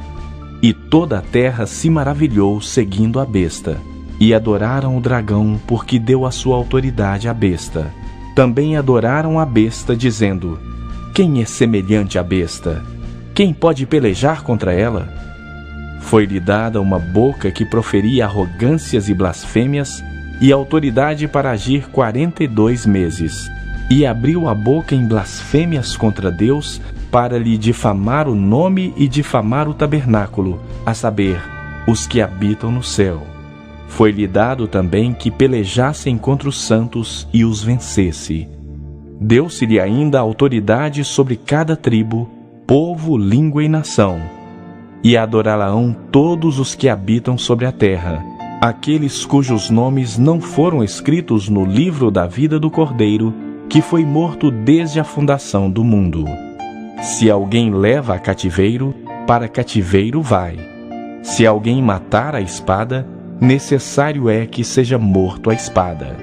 E toda a terra se maravilhou seguindo a besta, e adoraram o dragão porque deu a sua autoridade à besta. Também adoraram a besta, dizendo: Quem é semelhante à besta? Quem pode pelejar contra ela? Foi-lhe dada uma boca que proferia arrogâncias e blasfêmias, e autoridade para agir 42 meses. E abriu a boca em blasfêmias contra Deus, para lhe difamar o nome e difamar o tabernáculo, a saber, os que habitam no céu. Foi-lhe dado também que pelejassem contra os santos e os vencesse. Deu-se-lhe ainda autoridade sobre cada tribo, povo, língua e nação. E adorá-la-ão todos os que habitam sobre a terra, aqueles cujos nomes não foram escritos no livro da vida do Cordeiro, que foi morto desde a fundação do mundo. Se alguém leva a cativeiro, para cativeiro vai. Se alguém matar a espada, necessário é que seja morto a espada.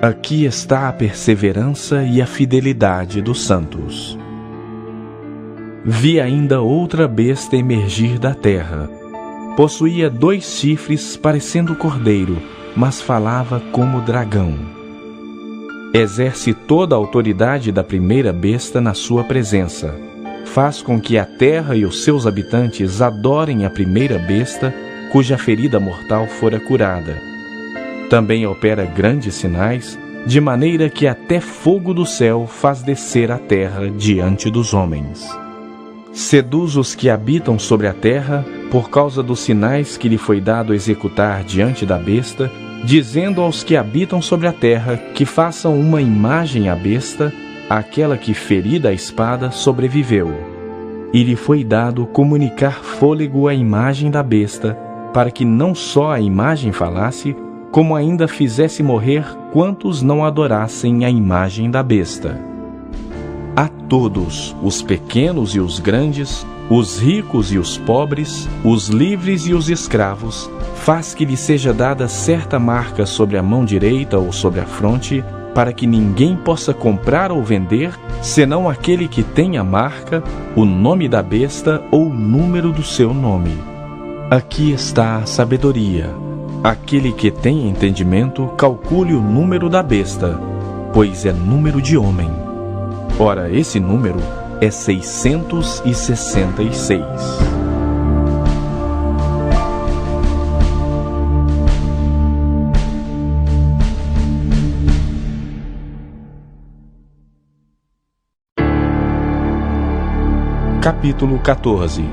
Aqui está a perseverança e a fidelidade dos santos. Vi ainda outra besta emergir da terra. Possuía 2 chifres parecendo cordeiro, mas falava como dragão. Exerce toda a autoridade da primeira besta na sua presença. Faz com que a terra e os seus habitantes adorem a primeira besta, cuja ferida mortal fora curada. Também opera grandes sinais, de maneira que até fogo do céu faz descer a terra diante dos homens. Seduz os que habitam sobre a terra, por causa dos sinais que lhe foi dado executar diante da besta, dizendo aos que habitam sobre a terra que façam uma imagem à besta, aquela que, ferida a espada, sobreviveu. E lhe foi dado comunicar fôlego à imagem da besta, para que não só a imagem falasse, como ainda fizesse morrer quantos não adorassem a imagem da besta. A todos, os pequenos e os grandes, os ricos e os pobres, os livres e os escravos, faz que lhe seja dada certa marca sobre a mão direita ou sobre a fronte, para que ninguém possa comprar ou vender, senão aquele que tem a marca, o nome da besta ou o número do seu nome. Aqui está a sabedoria. Aquele que tem entendimento, calcule o número da besta, pois é número de homem. Ora, esse número é 666. Capítulo 14.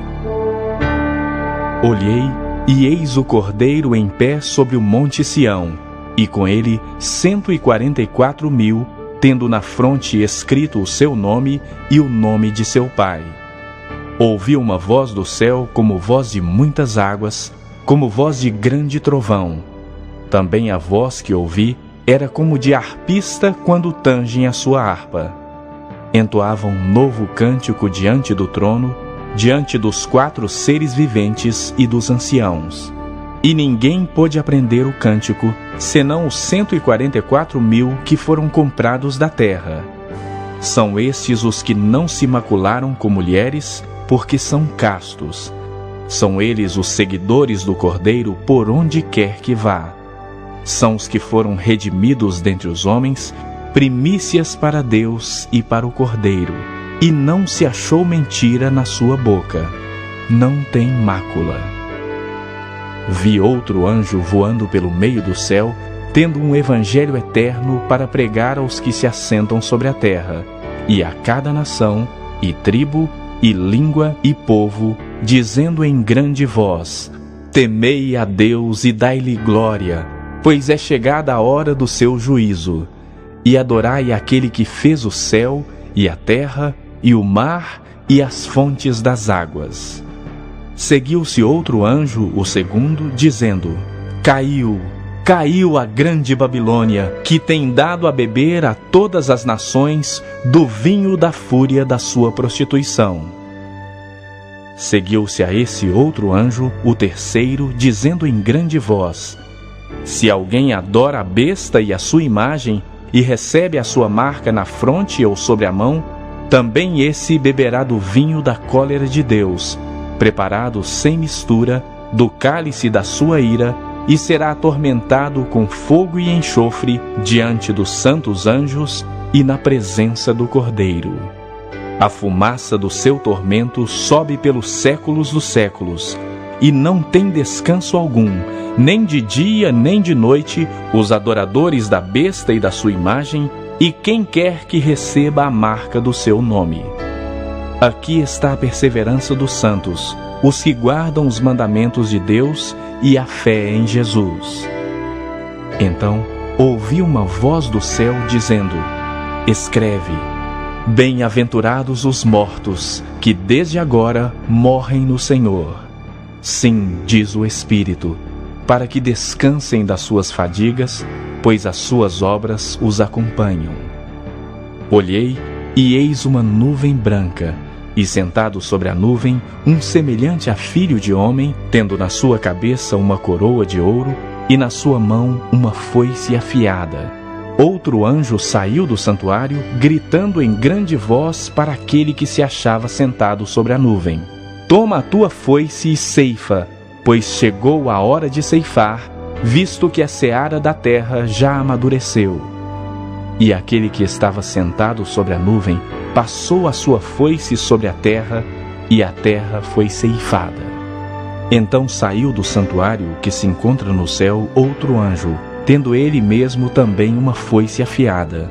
Olhei, e eis o Cordeiro em pé sobre o monte Sião, e com ele 144.000, tendo na fronte escrito o seu nome e o nome de seu pai. Ouvi uma voz do céu como voz de muitas águas, como voz de grande trovão. Também a voz que ouvi era como de harpista quando tangem a sua harpa. Entoava um novo cântico diante do trono, diante dos 4 seres viventes e dos anciãos. E ninguém pôde aprender o cântico, senão os 144.000 que foram comprados da terra. São estes os que não se macularam com mulheres, porque são castos. São eles os seguidores do Cordeiro por onde quer que vá. São os que foram redimidos dentre os homens, primícias para Deus e para o Cordeiro. E não se achou mentira na sua boca. Não tem mácula. Vi outro anjo voando pelo meio do céu, tendo um evangelho eterno para pregar aos que se assentam sobre a terra, e a cada nação, e tribo, e língua, e povo, dizendo em grande voz: Temei a Deus e dai-lhe glória, pois é chegada a hora do seu juízo. E adorai aquele que fez o céu, e a terra, e o mar, e as fontes das águas. Seguiu-se outro anjo, o segundo, dizendo: Caiu, caiu a grande Babilônia, que tem dado a beber a todas as nações do vinho da fúria da sua prostituição. Seguiu-se a esse outro anjo, o terceiro, dizendo em grande voz: Se alguém adora a besta e a sua imagem, e recebe a sua marca na fronte ou sobre a mão, também esse beberá do vinho da cólera de Deus, preparado sem mistura, do cálice da sua ira, e será atormentado com fogo e enxofre diante dos santos anjos e na presença do Cordeiro. A fumaça do seu tormento sobe pelos séculos dos séculos, e não tem descanso algum, nem de dia nem de noite, os adoradores da besta e da sua imagem, e quem quer que receba a marca do seu nome. Aqui está a perseverança dos santos, os que guardam os mandamentos de Deus e a fé em Jesus. Então ouvi uma voz do céu dizendo: Escreve: Bem-aventurados os mortos, que desde agora morrem no Senhor. Sim, diz o Espírito, para que descansem das suas fadigas, pois as suas obras os acompanham. Olhei, e eis uma nuvem branca, e sentado sobre a nuvem, um semelhante a filho de homem, tendo na sua cabeça uma coroa de ouro, e na sua mão uma foice afiada. Outro anjo saiu do santuário, gritando em grande voz para aquele que se achava sentado sobre a nuvem: Toma a tua foice e ceifa, pois chegou a hora de ceifar, visto que a seara da terra já amadureceu. E aquele que estava sentado sobre a nuvem passou a sua foice sobre a terra, e a terra foi ceifada. Então saiu do santuário que se encontra no céu outro anjo, tendo ele mesmo também uma foice afiada.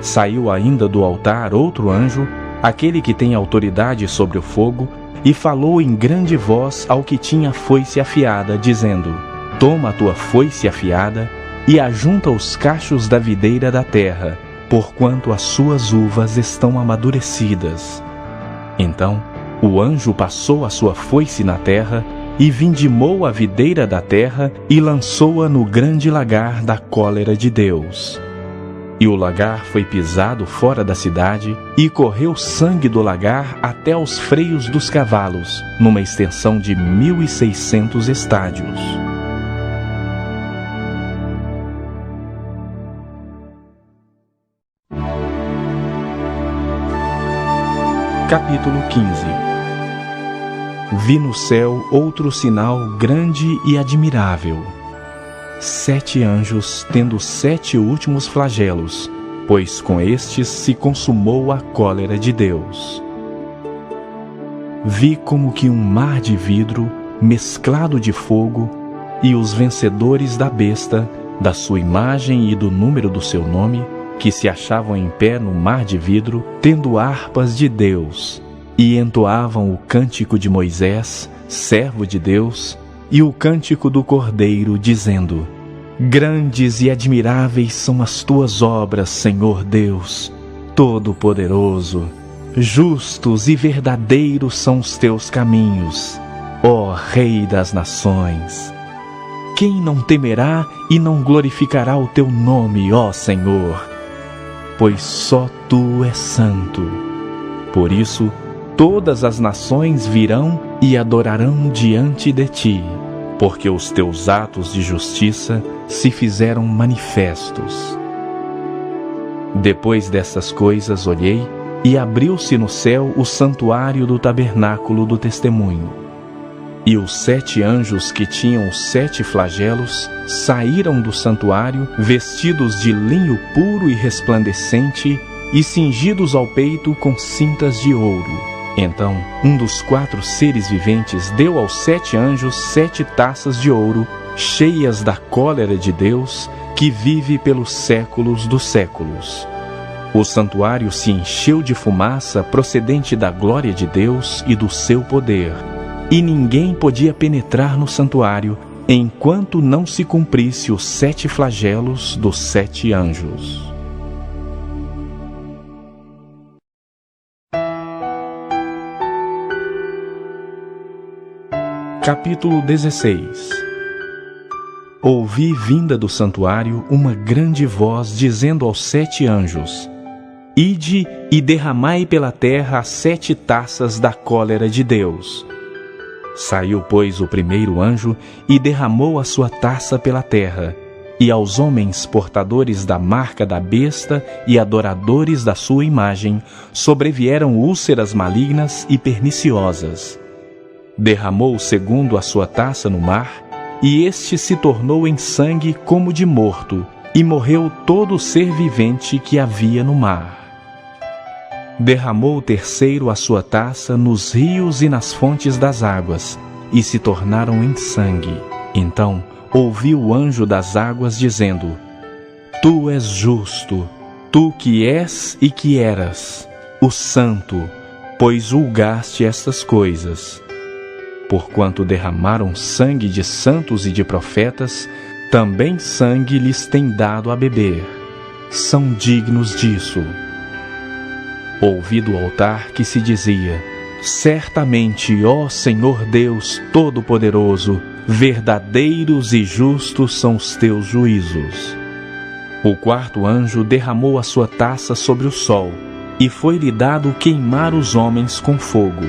Saiu ainda do altar outro anjo, aquele que tem autoridade sobre o fogo, e falou em grande voz ao que tinha a foice afiada, dizendo: Toma a tua foice afiada e ajunta os cachos da videira da terra, porquanto as suas uvas estão amadurecidas. Então o anjo passou a sua foice na terra, e vindimou a videira da terra, e lançou-a no grande lagar da cólera de Deus. E o lagar foi pisado fora da cidade, e correu sangue do lagar até aos freios dos cavalos, numa extensão de 1.600 estádios. Capítulo 15. Vi no céu outro sinal grande e admirável: 7 anjos tendo 7 últimos flagelos, pois com estes se consumou a cólera de Deus. Vi como que um mar de vidro mesclado de fogo, e os vencedores da besta, da sua imagem e do número do seu nome, que se achavam em pé no mar de vidro, tendo harpas de Deus, e entoavam o cântico de Moisés, servo de Deus, e o cântico do Cordeiro, dizendo: Grandes e admiráveis são as tuas obras, Senhor Deus, Todo-Poderoso. Justos e verdadeiros são os teus caminhos, ó Rei das nações. Quem não temerá e não glorificará o teu nome, ó Senhor? Pois só tu és santo. Por isso, todas as nações virão e adorarão diante de ti, porque os teus atos de justiça se fizeram manifestos. Depois dessas coisas olhei, e abriu-se no céu o santuário do tabernáculo do testemunho. E os 7 anjos que tinham os 7 flagelos saíram do santuário, vestidos de linho puro e resplandecente, e cingidos ao peito com cintas de ouro. Então um dos 4 seres viventes deu aos 7 anjos 7 taças de ouro, cheias da cólera de Deus, que vive pelos séculos dos séculos. O santuário se encheu de fumaça procedente da glória de Deus e do seu poder, e ninguém podia penetrar no santuário, enquanto não se cumprisse os 7 flagelos dos 7 anjos. Capítulo 16. Ouvi vinda do santuário uma grande voz dizendo aos 7 anjos: Ide e derramai pela terra as 7 taças da cólera de Deus. Saiu, pois, o primeiro anjo e derramou a sua taça pela terra, e aos homens portadores da marca da besta e adoradores da sua imagem sobrevieram úlceras malignas e perniciosas. Derramou o segundo a sua taça no mar, e este se tornou em sangue como de morto, e morreu todo ser vivente que havia no mar. Derramou o terceiro a sua taça nos rios e nas fontes das águas, e se tornaram em sangue. Então ouvi o anjo das águas dizendo: Tu és justo, tu que és e que eras, o santo, pois julgaste estas coisas. Porquanto derramaram sangue de santos e de profetas, também sangue lhes tem dado a beber. São dignos disso. Ouvi do altar que se dizia: certamente, ó Senhor Deus Todo-Poderoso, verdadeiros e justos são os teus juízos. O quarto anjo derramou a sua taça sobre o sol, e foi-lhe dado queimar os homens com fogo.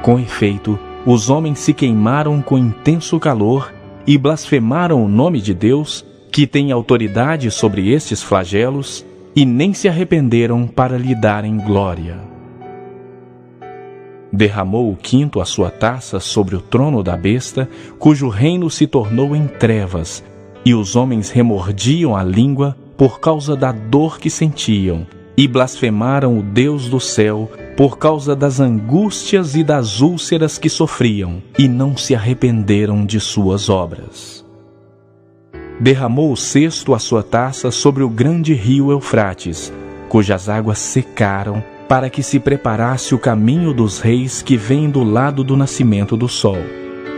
Com efeito, os homens se queimaram com intenso calor e blasfemaram o nome de Deus, que tem autoridade sobre estes flagelos, e nem se arrependeram para lhe darem glória. Derramou o quinto a sua taça sobre o trono da besta, cujo reino se tornou em trevas, e os homens remordiam a língua por causa da dor que sentiam, e blasfemaram o Deus do céu por causa das angústias e das úlceras que sofriam, e não se arrependeram de suas obras. Derramou o sexto a sua taça sobre o grande rio Eufrates, cujas águas secaram, para que se preparasse o caminho dos reis que vêm do lado do nascimento do sol.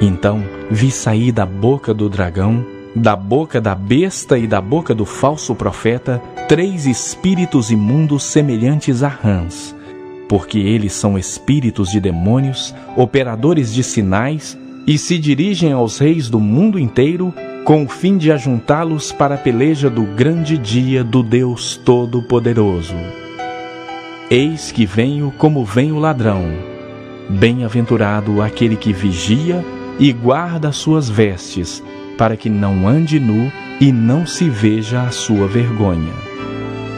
Então vi sair da boca do dragão, da boca da besta e da boca do falso profeta, 3 espíritos imundos semelhantes a rãs, porque eles são espíritos de demônios, operadores de sinais, e se dirigem aos reis do mundo inteiro, com o fim de ajuntá-los para a peleja do grande dia do Deus Todo-Poderoso. Eis que venho como vem o ladrão. Bem-aventurado aquele que vigia e guarda as suas vestes, para que não ande nu e não se veja a sua vergonha.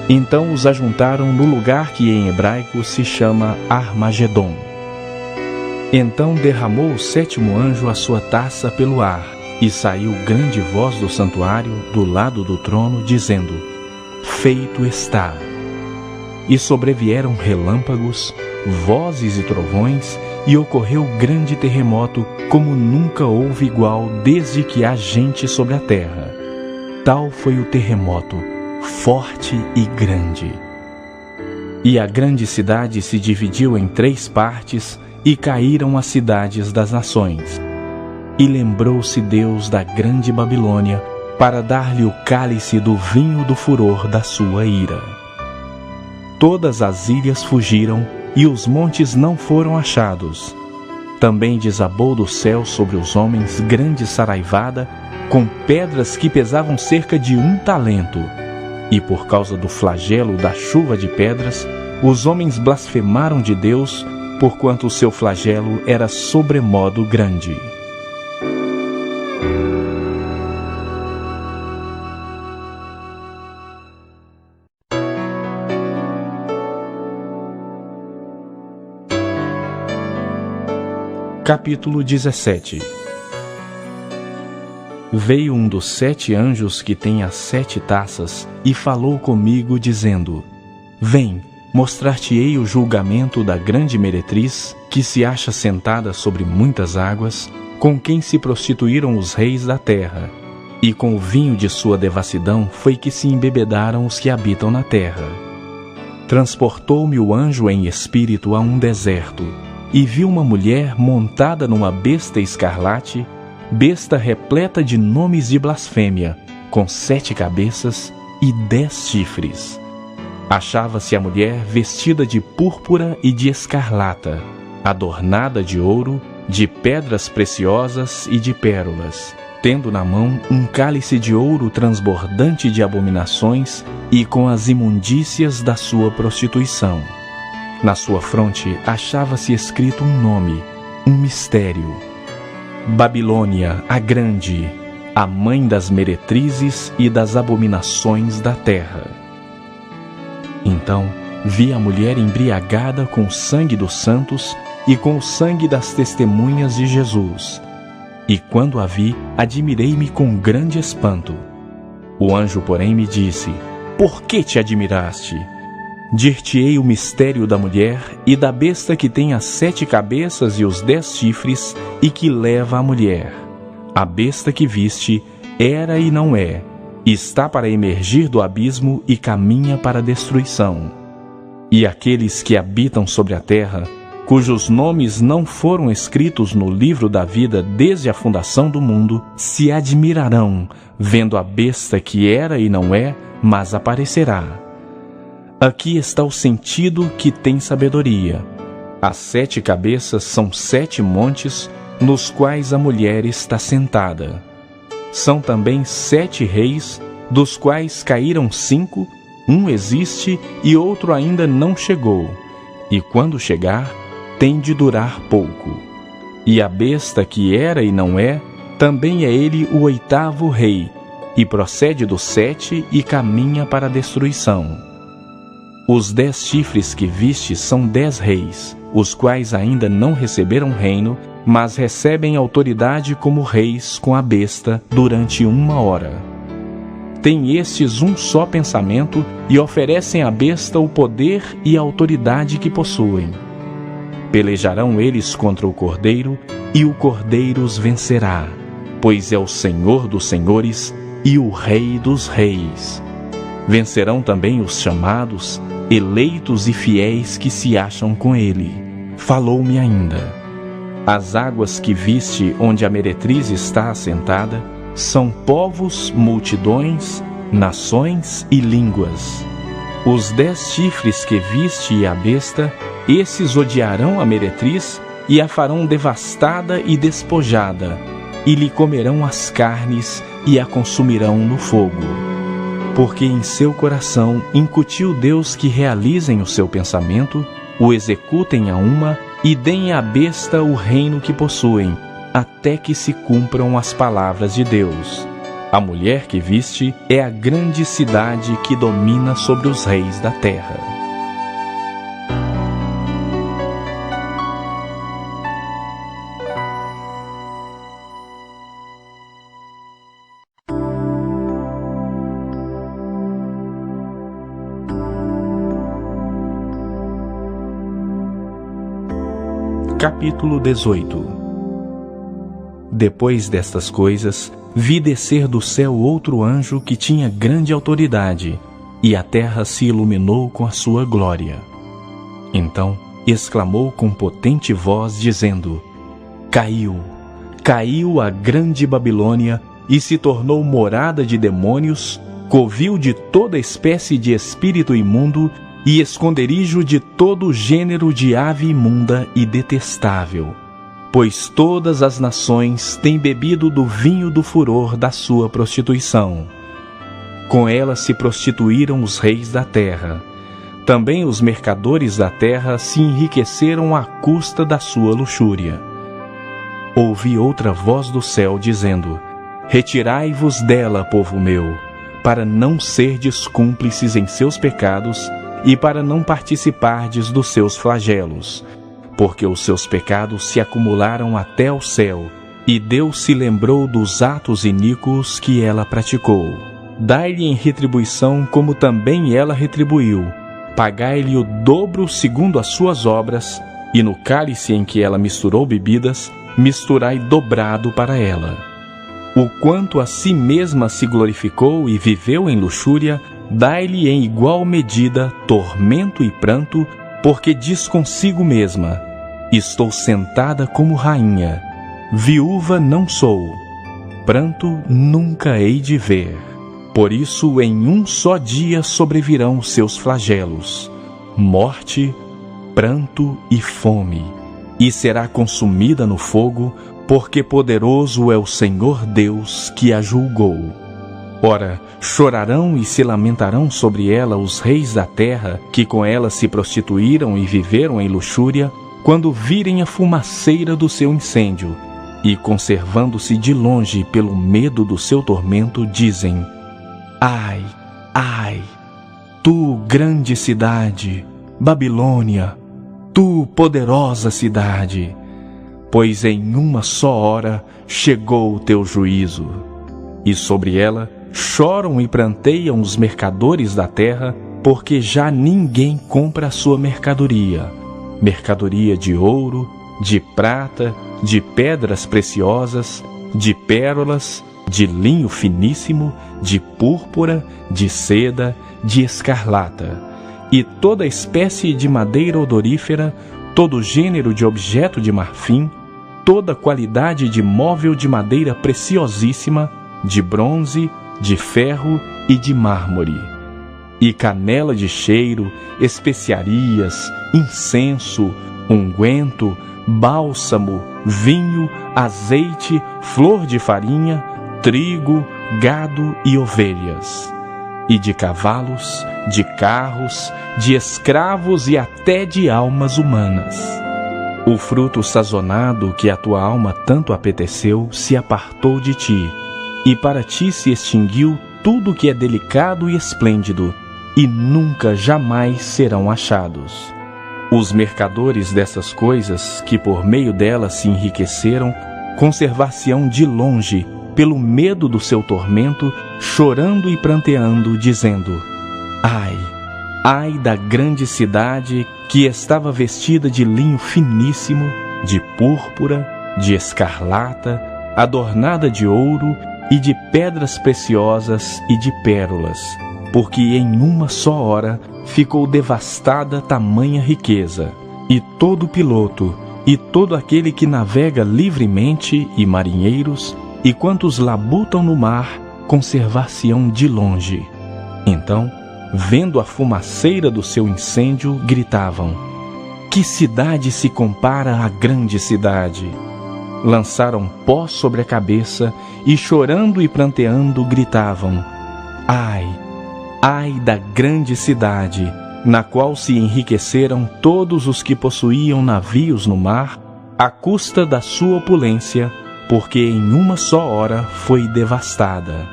Então os ajuntaram no lugar que em hebraico se chama Armagedon. Então derramou o sétimo anjo a sua taça pelo ar, e saiu grande voz do santuário, do lado do trono, dizendo: feito está. E sobrevieram relâmpagos, vozes e trovões, e ocorreu grande terremoto, como nunca houve igual desde que há gente sobre a terra. Tal foi o terremoto, forte e grande. E a grande cidade se dividiu em 3 partes, e caíram as cidades das nações. E lembrou-se Deus da grande Babilônia, para dar-lhe o cálice do vinho do furor da sua ira. Todas as ilhas fugiram, e os montes não foram achados. Também desabou do céu sobre os homens grande saraivada, com pedras que pesavam cerca de 1 talento. E por causa do flagelo da chuva de pedras, os homens blasfemaram de Deus, porquanto o seu flagelo era sobremodo grande. Capítulo 17. Veio um dos 7 anjos que tem as 7 taças e falou comigo, dizendo: vem, mostrar-te-ei o julgamento da grande meretriz, que se acha sentada sobre muitas águas, com quem se prostituíram os reis da terra, e com o vinho de sua devassidão foi que se embebedaram os que habitam na terra. Transportou-me o anjo em espírito a um deserto, e vi uma mulher montada numa besta escarlate, besta repleta de nomes de blasfêmia, com 7 cabeças e 10 chifres. Achava-se a mulher vestida de púrpura e de escarlata, adornada de ouro, de pedras preciosas e de pérolas, tendo na mão um cálice de ouro transbordante de abominações e com as imundícias da sua prostituição. Na sua fronte achava-se escrito um nome, um mistério: Babilônia, a Grande, a mãe das meretrizes e das abominações da terra. Então vi a mulher embriagada com o sangue dos santos e com o sangue das testemunhas de Jesus. E quando a vi, admirei-me com grande espanto. O anjo, porém, me disse: por que te admiraste? Dir-te-ei o mistério da mulher e da besta que tem as 7 cabeças e os 10 chifres e que leva a mulher. A besta que viste era e não é, está para emergir do abismo e caminha para a destruição. E aqueles que habitam sobre a terra, cujos nomes não foram escritos no livro da vida desde a fundação do mundo, se admirarão, vendo a besta que era e não é, mas aparecerá. Aqui está o sentido que tem sabedoria. As 7 cabeças são 7 montes, nos quais a mulher está sentada. São também 7 reis, dos quais caíram 5, um existe e outro ainda não chegou, e quando chegar, tem de durar pouco. E a besta que era e não é, também é ele o 8º rei, e procede do 7 e caminha para a destruição. Os 10 chifres que viste são 10 reis, os quais ainda não receberam reino, mas recebem autoridade como reis com a besta durante 1 hora. Têm estes um só pensamento e oferecem à besta o poder e a autoridade que possuem. Pelejarão eles contra o Cordeiro, e o Cordeiro os vencerá, pois é o Senhor dos senhores e o Rei dos reis. Vencerão também os chamados, eleitos e fiéis que se acham com ele. Falou-me ainda: as águas que viste onde a meretriz está assentada são povos, multidões, nações e línguas. Os 10 chifres que viste e a besta, esses odiarão a meretriz e a farão devastada e despojada, e lhe comerão as carnes e a consumirão no fogo. Porque em seu coração incutiu Deus que realizem o seu pensamento, o executem a uma e deem à besta o reino que possuem, até que se cumpram as palavras de Deus. A mulher que viste é a grande cidade que domina sobre os reis da terra. Capítulo 18. Depois destas coisas, vi descer do céu outro anjo que tinha grande autoridade, e a terra se iluminou com a sua glória. Então exclamou com potente voz, dizendo: Caiu, caiu a grande Babilônia, e se tornou morada de demônios, covil de toda espécie de espírito imundo, e esconderijo de todo gênero de ave imunda e detestável. Pois todas as nações têm bebido do vinho do furor da sua prostituição. Com ela se prostituíram os reis da terra. Também os mercadores da terra se enriqueceram à custa da sua luxúria. Ouvi outra voz do céu dizendo: Retirai-vos dela, povo meu, para não serdes cúmplices em seus pecados e para não participardes dos seus flagelos, porque os seus pecados se acumularam até o céu, e Deus se lembrou dos atos iníquos que ela praticou. Dai-lhe em retribuição como também ela retribuiu. Pagai-lhe o dobro segundo as suas obras, e no cálice em que ela misturou bebidas, misturai dobrado para ela. O quanto a si mesma se glorificou e viveu em luxúria, dai-lhe em igual medida tormento e pranto, porque diz consigo mesma: Estou sentada como rainha, viúva não sou, pranto nunca hei de ver. Por isso em um só dia sobrevirão os seus flagelos, morte, pranto e fome, e será consumida no fogo, porque poderoso é o Senhor Deus que a julgou. Ora, chorarão e se lamentarão sobre ela os reis da terra, que com ela se prostituíram e viveram em luxúria, quando virem a fumaceira do seu incêndio, e conservando-se de longe pelo medo do seu tormento, dizem: Ai, ai, tu grande cidade, Babilônia, tu poderosa cidade, pois em uma só hora chegou o teu juízo. E sobre ela choram e pranteiam os mercadores da terra, porque já ninguém compra a sua mercadoria, mercadoria de ouro, de prata, de pedras preciosas, de pérolas, de linho finíssimo, de púrpura, de seda, de escarlata, e toda espécie de madeira odorífera, todo gênero de objeto de marfim, toda qualidade de móvel de madeira preciosíssima, de bronze, de ferro e de mármore, e canela de cheiro, especiarias, incenso, unguento, bálsamo, vinho, azeite, flor de farinha, trigo, gado e ovelhas, e de cavalos, de carros, de escravos e até de almas humanas. O fruto sazonado que a tua alma tanto apeteceu se apartou de ti, e para ti se extinguiu tudo que é delicado e esplêndido, e nunca jamais serão achados. Os mercadores dessas coisas, que por meio delas se enriqueceram, conservar-se-ão de longe, pelo medo do seu tormento, chorando e pranteando, dizendo: ai, ai da grande cidade que estava vestida de linho finíssimo, de púrpura, de escarlata, adornada de ouro e de pedras preciosas e de pérolas, porque em uma só hora ficou devastada tamanha riqueza, e todo piloto, e todo aquele que navega livremente, e marinheiros, e quantos labutam no mar, conservar-se-ão de longe. Então, vendo a fumaceira do seu incêndio, gritavam: que cidade se compara à grande cidade? Lançaram pó sobre a cabeça, e chorando e pranteando, gritavam: ai, ai da grande cidade, na qual se enriqueceram todos os que possuíam navios no mar, à custa da sua opulência, porque em uma só hora foi devastada.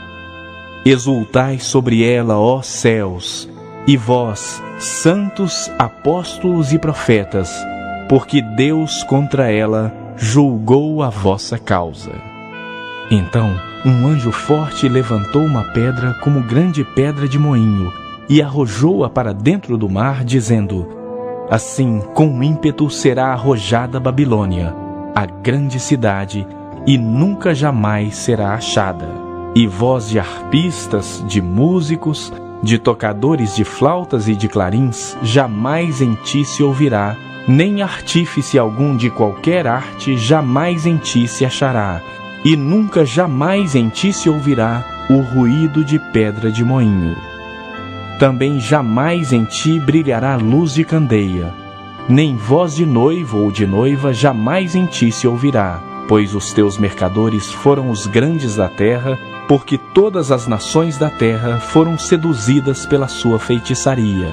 Exultai sobre ela, ó céus, e vós, santos, apóstolos e profetas, porque Deus contra ela julgou a vossa causa. Então um anjo forte levantou uma pedra como grande pedra de moinho e arrojou-a para dentro do mar, dizendo: assim com ímpeto será arrojada Babilônia, a grande cidade, e nunca jamais será achada. E voz de harpistas, de músicos, de tocadores de flautas e de clarins, jamais em ti se ouvirá, nem artífice algum de qualquer arte jamais em ti se achará, e nunca jamais em ti se ouvirá o ruído de pedra de moinho. Também jamais em ti brilhará luz de candeia, nem voz de noivo ou de noiva jamais em ti se ouvirá, pois os teus mercadores foram os grandes da terra, porque todas as nações da terra foram seduzidas pela sua feitiçaria.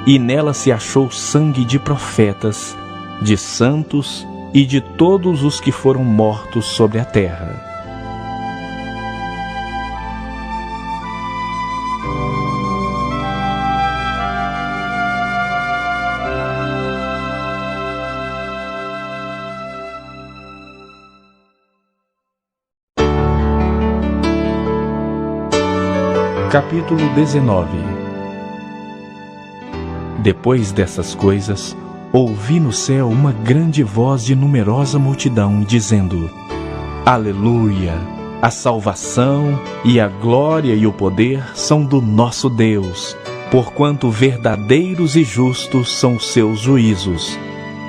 E nela se achou sangue de profetas, de santos e de todos os que foram mortos sobre a terra. Capítulo 19. Depois dessas coisas, ouvi no céu uma grande voz de numerosa multidão, dizendo: Aleluia! A salvação e a glória e o poder são do nosso Deus, porquanto verdadeiros e justos são os seus juízos.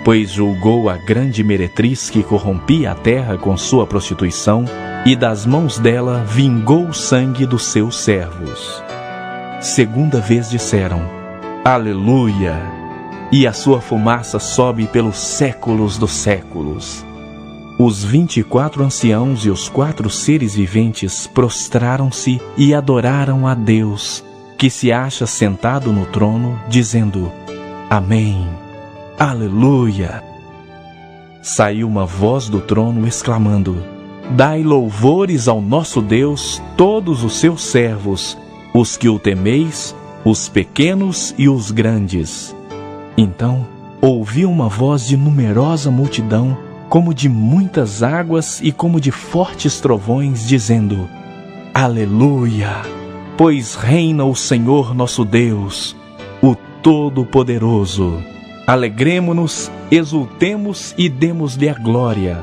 Pois julgou a grande meretriz que corrompia a terra com sua prostituição, e das mãos dela vingou o sangue dos seus servos. Segunda vez disseram: Aleluia! E a sua fumaça sobe pelos séculos dos séculos. Os 24 anciãos e os 4 seres viventes prostraram-se e adoraram a Deus, que se acha sentado no trono, dizendo: Amém! Aleluia! Saiu uma voz do trono exclamando: Dai louvores ao nosso Deus, todos os seus servos, os que o temeis, os pequenos e os grandes. Então ouvi uma voz de numerosa multidão, como de muitas águas e como de fortes trovões, dizendo: Aleluia! Pois reina o Senhor nosso Deus, o Todo-Poderoso. Alegremo-nos, exultemos e demos-lhe a glória,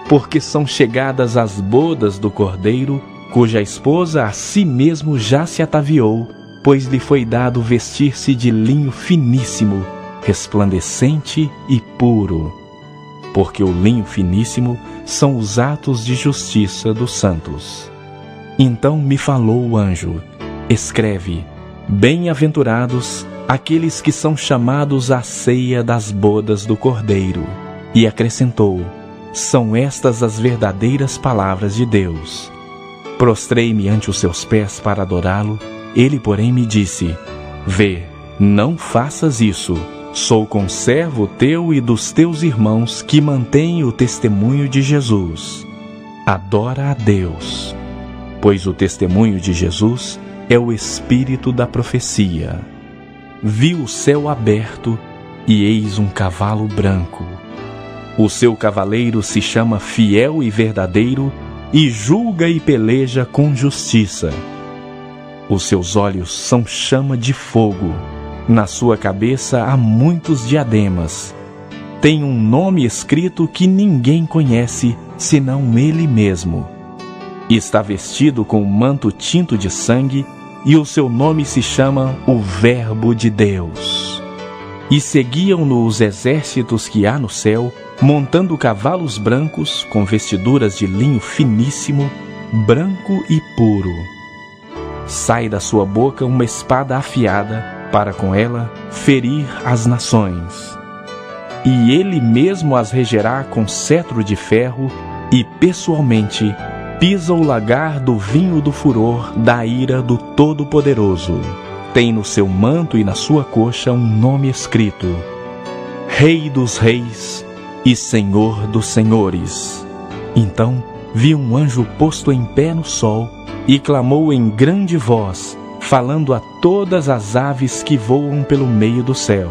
porque são chegadas as bodas do Cordeiro, cuja esposa a si mesmo já se ataviou, pois lhe foi dado vestir-se de linho finíssimo, resplandecente e puro, porque o linho finíssimo são os atos de justiça dos santos. Então me falou o anjo: escreve: bem-aventurados aqueles que são chamados à ceia das bodas do Cordeiro. E acrescentou: são estas as verdadeiras palavras de Deus. Prostrei-me ante os seus pés para adorá-lo. Ele, porém, me disse: vê, não faças isso. Sou conservo teu e dos teus irmãos que mantêm o testemunho de Jesus. Adora a Deus, pois o testemunho de Jesus é o espírito da profecia. Vi o céu aberto e eis um cavalo branco. O seu cavaleiro se chama Fiel e Verdadeiro e julga e peleja com justiça. Os seus olhos são chama de fogo. Na sua cabeça há muitos diademas. Tem um nome escrito que ninguém conhece, senão ele mesmo. Está vestido com um manto tinto de sangue, e o seu nome se chama o Verbo de Deus. E seguiam-no os exércitos que há no céu, montando cavalos brancos, com vestiduras de linho finíssimo, branco e puro. Sai da sua boca uma espada afiada, para com ela ferir as nações. E ele mesmo as regerá com cetro de ferro, e pessoalmente pisa o lagar do vinho do furor da ira do Todo-Poderoso. Tem no seu manto e na sua coxa um nome escrito: Rei dos Reis e Senhor dos Senhores. Então vi um anjo posto em pé no sol, e clamou em grande voz, falando a todas as aves que voam pelo meio do céu: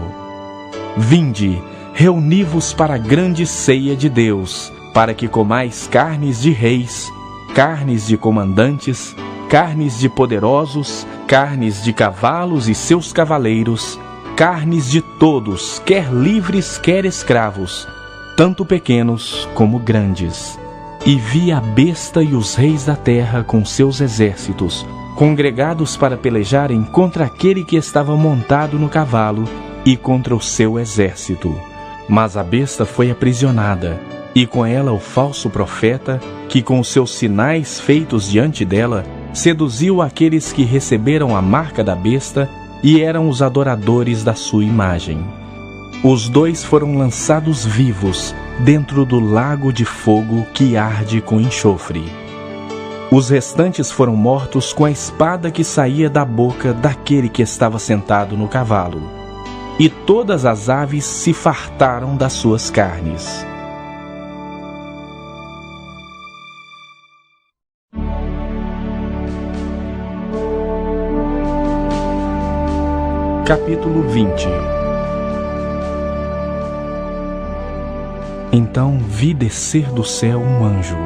vinde, reuni-vos para a grande ceia de Deus, para que comais carnes de reis, carnes de comandantes, carnes de poderosos, carnes de cavalos e seus cavaleiros, carnes de todos, quer livres, quer escravos, tanto pequenos como grandes. E vi a besta e os reis da terra com seus exércitos, congregados para pelejarem contra aquele que estava montado no cavalo e contra o seu exército. Mas a besta foi aprisionada, e com ela o falso profeta, que com os seus sinais feitos diante dela, seduziu aqueles que receberam a marca da besta e eram os adoradores da sua imagem. Os dois foram lançados vivos dentro do lago de fogo que arde com enxofre. Os restantes foram mortos com a espada que saía da boca daquele que estava sentado no cavalo. E todas as aves se fartaram das suas carnes. Capítulo 20. Então vi descer do céu um anjo.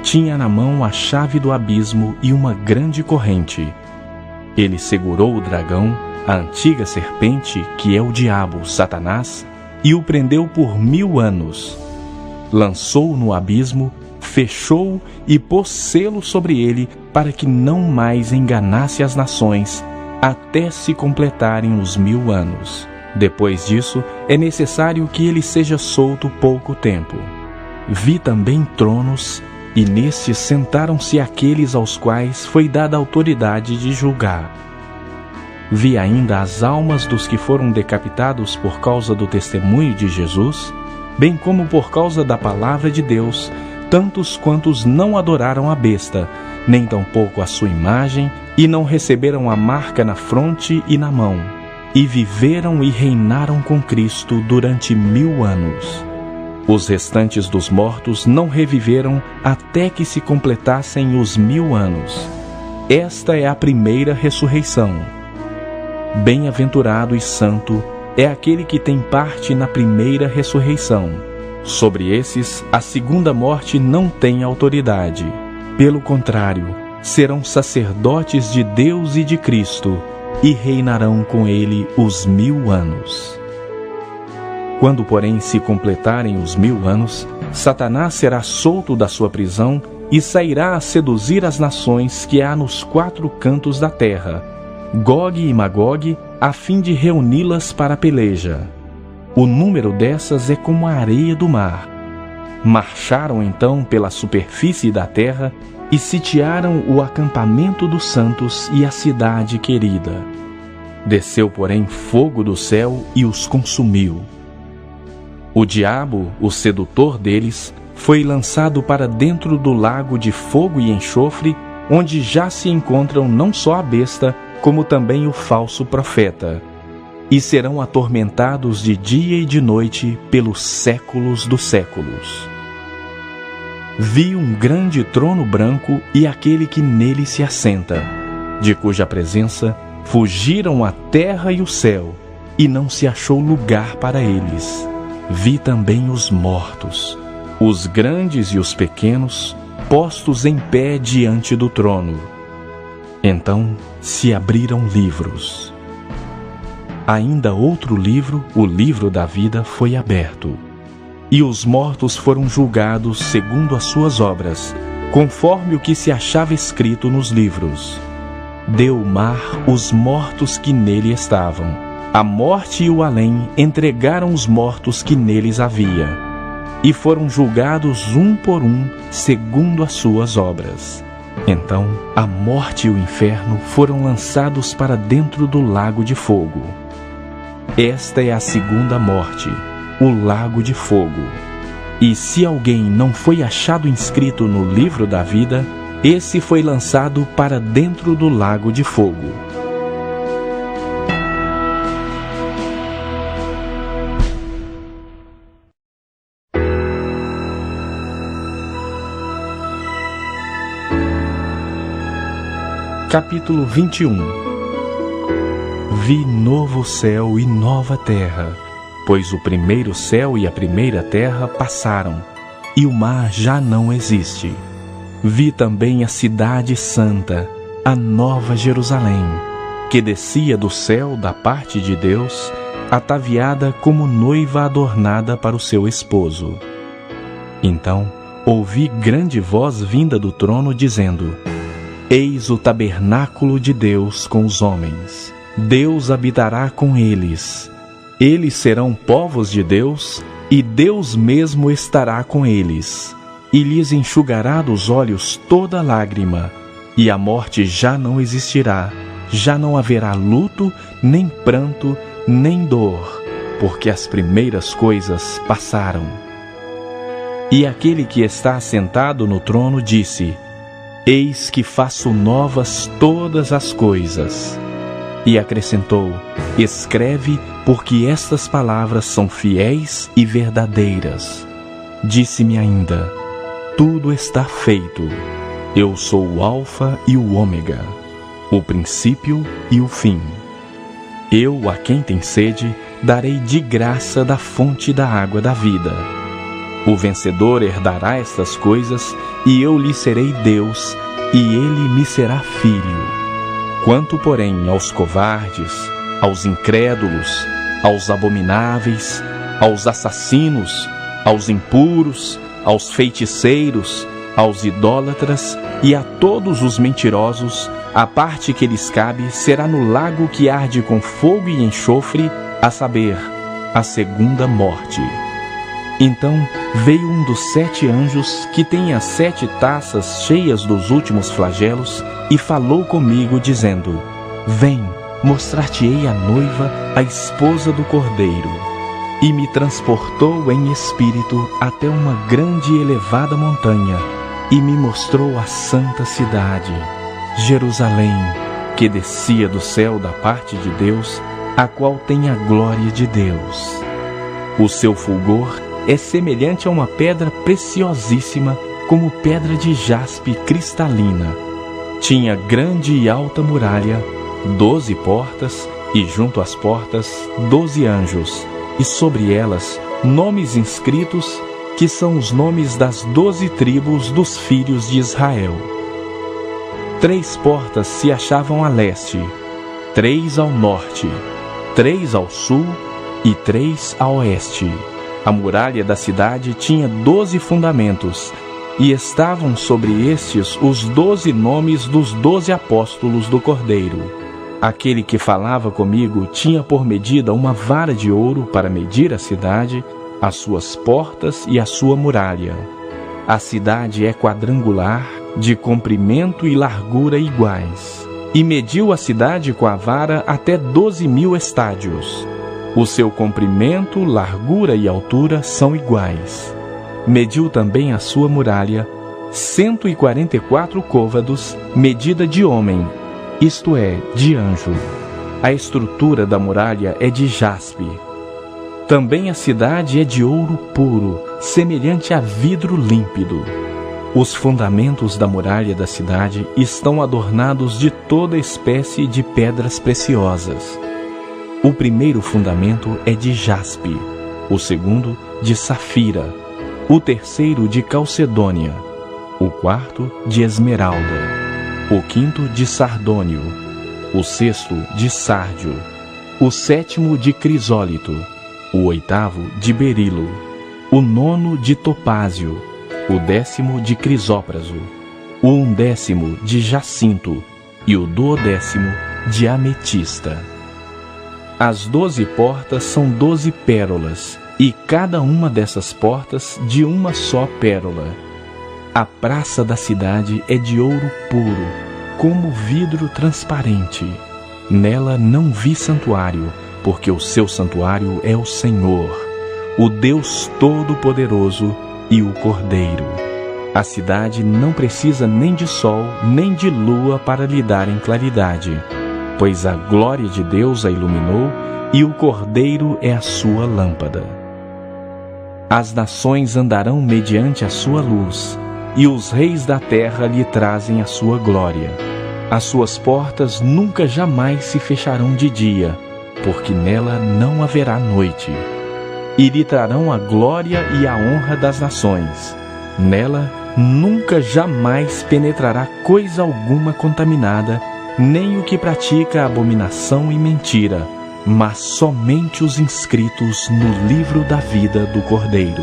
Tinha na mão a chave do abismo e uma grande corrente. Ele segurou o dragão, a antiga serpente, que é o diabo, Satanás, e o prendeu por 1000 anos. Lançou-o no abismo, fechou-o e pôs selo sobre ele, para que não mais enganasse as nações, até se completarem os 1000 anos. Depois disso, é necessário que ele seja solto pouco tempo. Vi também tronos, e nestes sentaram-se aqueles aos quais foi dada a autoridade de julgar. Vi ainda as almas dos que foram decapitados por causa do testemunho de Jesus, bem como por causa da palavra de Deus, tantos quantos não adoraram a besta, nem tampouco a sua imagem, e não receberam a marca na fronte e na mão, e viveram e reinaram com Cristo durante 1000 anos. Os restantes dos mortos não reviveram até que se completassem os 1000 anos. Esta é a primeira ressurreição. Bem-aventurado e santo é aquele que tem parte na primeira ressurreição. Sobre esses, a segunda morte não tem autoridade. Pelo contrário, serão sacerdotes de Deus e de Cristo, e reinarão com ele os 1000 anos. Quando, porém, se completarem os 1000 anos, Satanás será solto da sua prisão e sairá a seduzir as nações que há nos 4 cantos da terra, Gog e Magog, a fim de reuni-las para a peleja. o número dessas é como a areia do mar. Marcharam então pela superfície da terra e sitiaram o acampamento dos santos e a cidade querida. Desceu, porém, fogo do céu e os consumiu. O diabo, o sedutor deles, foi lançado para dentro do lago de fogo e enxofre, onde já se encontram não só a besta, como também o falso profeta, e serão atormentados de dia e de noite pelos séculos dos séculos. Vi um grande trono branco e aquele que nele se assenta, de cuja presença fugiram a terra e o céu, e não se achou lugar para eles. Vi também os mortos, os grandes e os pequenos, postos em pé diante do trono. Então se abriram livros. Ainda outro livro, o livro da vida, foi aberto. E os mortos foram julgados segundo as suas obras, conforme o que se achava escrito nos livros. Deu o mar os mortos que nele estavam. A morte e o além entregaram os mortos que neles havia, e foram julgados um por um, segundo as suas obras. Então a morte e o inferno foram lançados para dentro do lago de fogo. Esta é a segunda morte, o lago de fogo. E se alguém não foi achado inscrito no livro da vida, esse foi lançado para dentro do lago de fogo. Capítulo 21. Vi novo céu e nova terra, pois o primeiro céu e a primeira terra passaram, e o mar já não existe. Vi também a cidade santa, a nova Jerusalém, que descia do céu da parte de Deus, ataviada como noiva adornada para o seu esposo. Então ouvi grande voz vinda do trono, dizendo: Eis o tabernáculo de Deus com os homens. Deus habitará com eles. Eles serão povos de Deus, e Deus mesmo estará com eles. E lhes enxugará dos olhos toda lágrima, e a morte já não existirá. Já não haverá luto, nem pranto, nem dor, porque as primeiras coisas passaram. E aquele que está assentado no trono disse: Eis que faço novas todas as coisas. E acrescentou: Escreve, porque estas palavras são fiéis e verdadeiras. Disse-me ainda: Tudo está feito. Eu sou o Alfa e o Ômega, o princípio e o fim. Eu, a quem tem sede, darei de graça da fonte da água da vida. O vencedor herdará estas coisas, e eu lhe serei Deus, e ele me será filho. Quanto, porém, aos covardes, aos incrédulos, aos abomináveis, aos assassinos, aos impuros, aos feiticeiros, aos idólatras e a todos os mentirosos, a parte que lhes cabe será no lago que arde com fogo e enxofre, a saber, a segunda morte. Então veio um dos 7 anjos, que tem as 7 taças cheias dos últimos flagelos, e falou comigo, dizendo: Vem, mostrar-te-ei a noiva, a esposa do Cordeiro. E me transportou em espírito até uma grande e elevada montanha, e me mostrou a santa cidade, Jerusalém, que descia do céu da parte de Deus, a qual tem a glória de Deus. O seu fulgor é semelhante a uma pedra preciosíssima, como pedra de jaspe cristalina. Tinha grande e alta muralha, 12 portas, e junto às portas 12 anjos, e sobre elas nomes inscritos, que são os nomes das 12 tribos dos filhos de Israel. 3 portas se achavam a leste, 3 ao norte, 3 ao sul e 3 a oeste. A muralha da cidade tinha 12 fundamentos, e estavam sobre estes os 12 nomes dos 12 apóstolos do Cordeiro. Aquele que falava comigo tinha por medida uma vara de ouro para medir a cidade, as suas portas e a sua muralha. A cidade é quadrangular, de comprimento e largura iguais, e mediu a cidade com a vara até 12.000 estádios. O seu comprimento, largura e altura são iguais. Mediu também a sua muralha, 144 côvados, medida de homem, isto é, de anjo. A estrutura da muralha é de jaspe. Também a cidade é de ouro puro, semelhante a vidro límpido. Os fundamentos da muralha da cidade estão adornados de toda espécie de pedras preciosas. O primeiro fundamento é de jaspe, o segundo de safira, o terceiro de calcedônia, o quarto de esmeralda, o quinto de sardônio, o sexto de sárdio, o sétimo de crisólito, o oitavo de berilo, o nono de topázio, o 10º de crisópraso, o 11º de jacinto e o 12º de ametista. As 12 portas são 12 pérolas, e cada uma dessas portas de uma só pérola. A praça da cidade é de ouro puro, como vidro transparente. Nela não vi santuário, porque o seu santuário é o Senhor, o Deus Todo-Poderoso e o Cordeiro. A cidade não precisa nem de sol, nem de lua para lhe darem claridade, pois a glória de Deus a iluminou e o Cordeiro é a sua lâmpada. As nações andarão mediante a sua luz, e os reis da terra lhe trazem a sua glória. As suas portas nunca jamais se fecharão de dia, porque nela não haverá noite. E lhe trarão a glória e a honra das nações. Nela nunca jamais penetrará coisa alguma contaminada, nem o que pratica abominação e mentira, mas somente os inscritos no livro da vida do Cordeiro.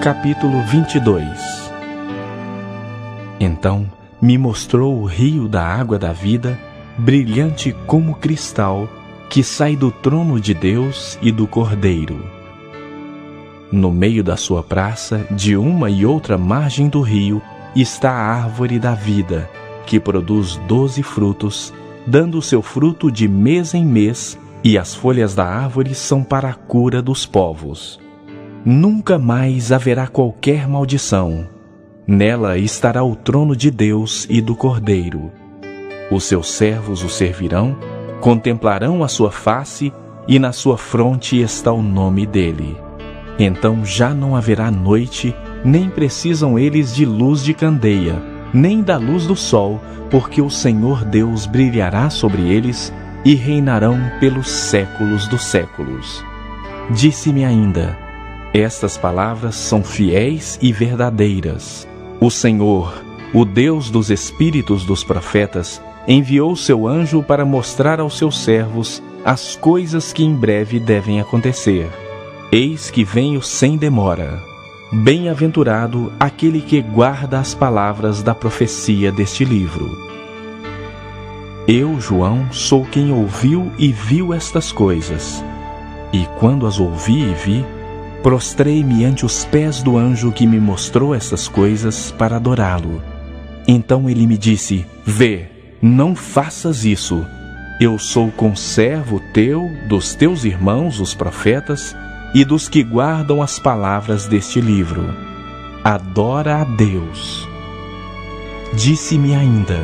Capítulo 22. Então me mostrou o rio da água da vida, brilhante como cristal, que sai do trono de Deus e do Cordeiro. No meio da sua praça, de uma e outra margem do rio, está a árvore da vida, que produz 12 frutos, dando o seu fruto de mês em mês, e as folhas da árvore são para a cura dos povos. Nunca mais haverá qualquer maldição. Nela estará o trono de Deus e do Cordeiro. Os seus servos o servirão, contemplarão a sua face, e na sua fronte está o nome dele. Então já não haverá noite, nem precisam eles de luz de candeia, nem da luz do sol, porque o Senhor Deus brilhará sobre eles e reinarão pelos séculos dos séculos. Disse-me ainda: estas palavras são fiéis e verdadeiras. O Senhor, o Deus dos espíritos dos profetas, enviou seu anjo para mostrar aos seus servos as coisas que em breve devem acontecer. Eis que venho sem demora. Bem-aventurado aquele que guarda as palavras da profecia deste livro. Eu, João, sou quem ouviu e viu estas coisas. E quando as ouvi e vi, prostrei-me ante os pés do anjo que me mostrou essas coisas para adorá-lo. Então ele me disse: vê, não faças isso. Eu sou conservo teu, dos teus irmãos, os profetas, e dos que guardam as palavras deste livro. Adora a Deus. Disse-me ainda: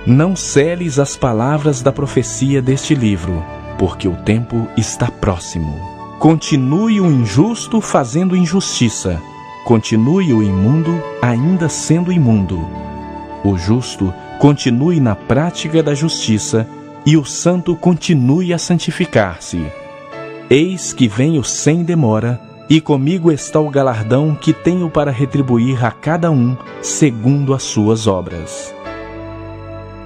não seles as palavras da profecia deste livro, porque o tempo está próximo. Continue o injusto fazendo injustiça, continue o imundo ainda sendo imundo. O justo continue na prática da justiça, e o santo continue a santificar-se. Eis que venho sem demora, e comigo está o galardão que tenho para retribuir a cada um segundo as suas obras.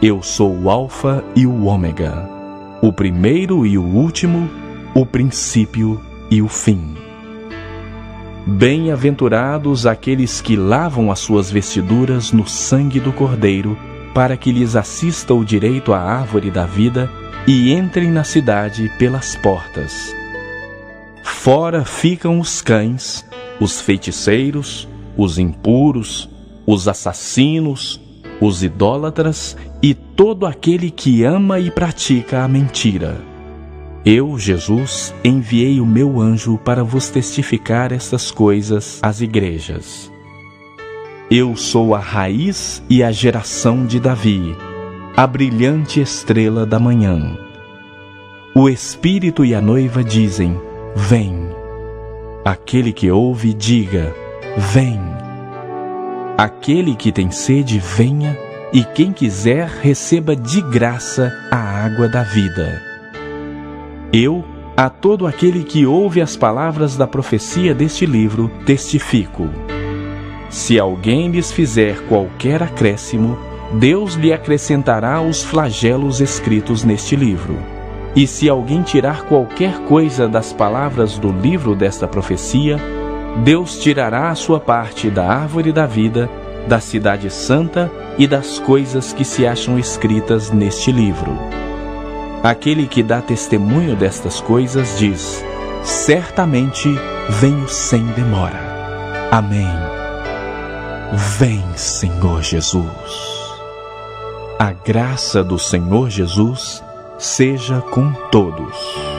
Eu sou o Alfa e o Ômega, o primeiro e o último, o princípio e o fim. Bem-aventurados aqueles que lavam as suas vestiduras no sangue do Cordeiro, para que lhes assista o direito à árvore da vida e entrem na cidade pelas portas. Fora ficam os cães, os feiticeiros, os impuros, os assassinos, os idólatras e todo aquele que ama e pratica a mentira. Eu, Jesus, enviei o meu anjo para vos testificar estas coisas às igrejas. Eu sou a raiz e a geração de Davi, a brilhante estrela da manhã. O Espírito e a noiva dizem: vem. Aquele que ouve, diga: vem. Aquele que tem sede, venha, e quem quiser, receba de graça a água da vida. Eu, a todo aquele que ouve as palavras da profecia deste livro, testifico. Se alguém lhes fizer qualquer acréscimo, Deus lhe acrescentará os flagelos escritos neste livro. E se alguém tirar qualquer coisa das palavras do livro desta profecia, Deus tirará a sua parte da árvore da vida, da cidade santa e das coisas que se acham escritas neste livro. Aquele que dá testemunho destas coisas diz: certamente venho sem demora. Amém. Vem, Senhor Jesus. A graça do Senhor Jesus seja com todos.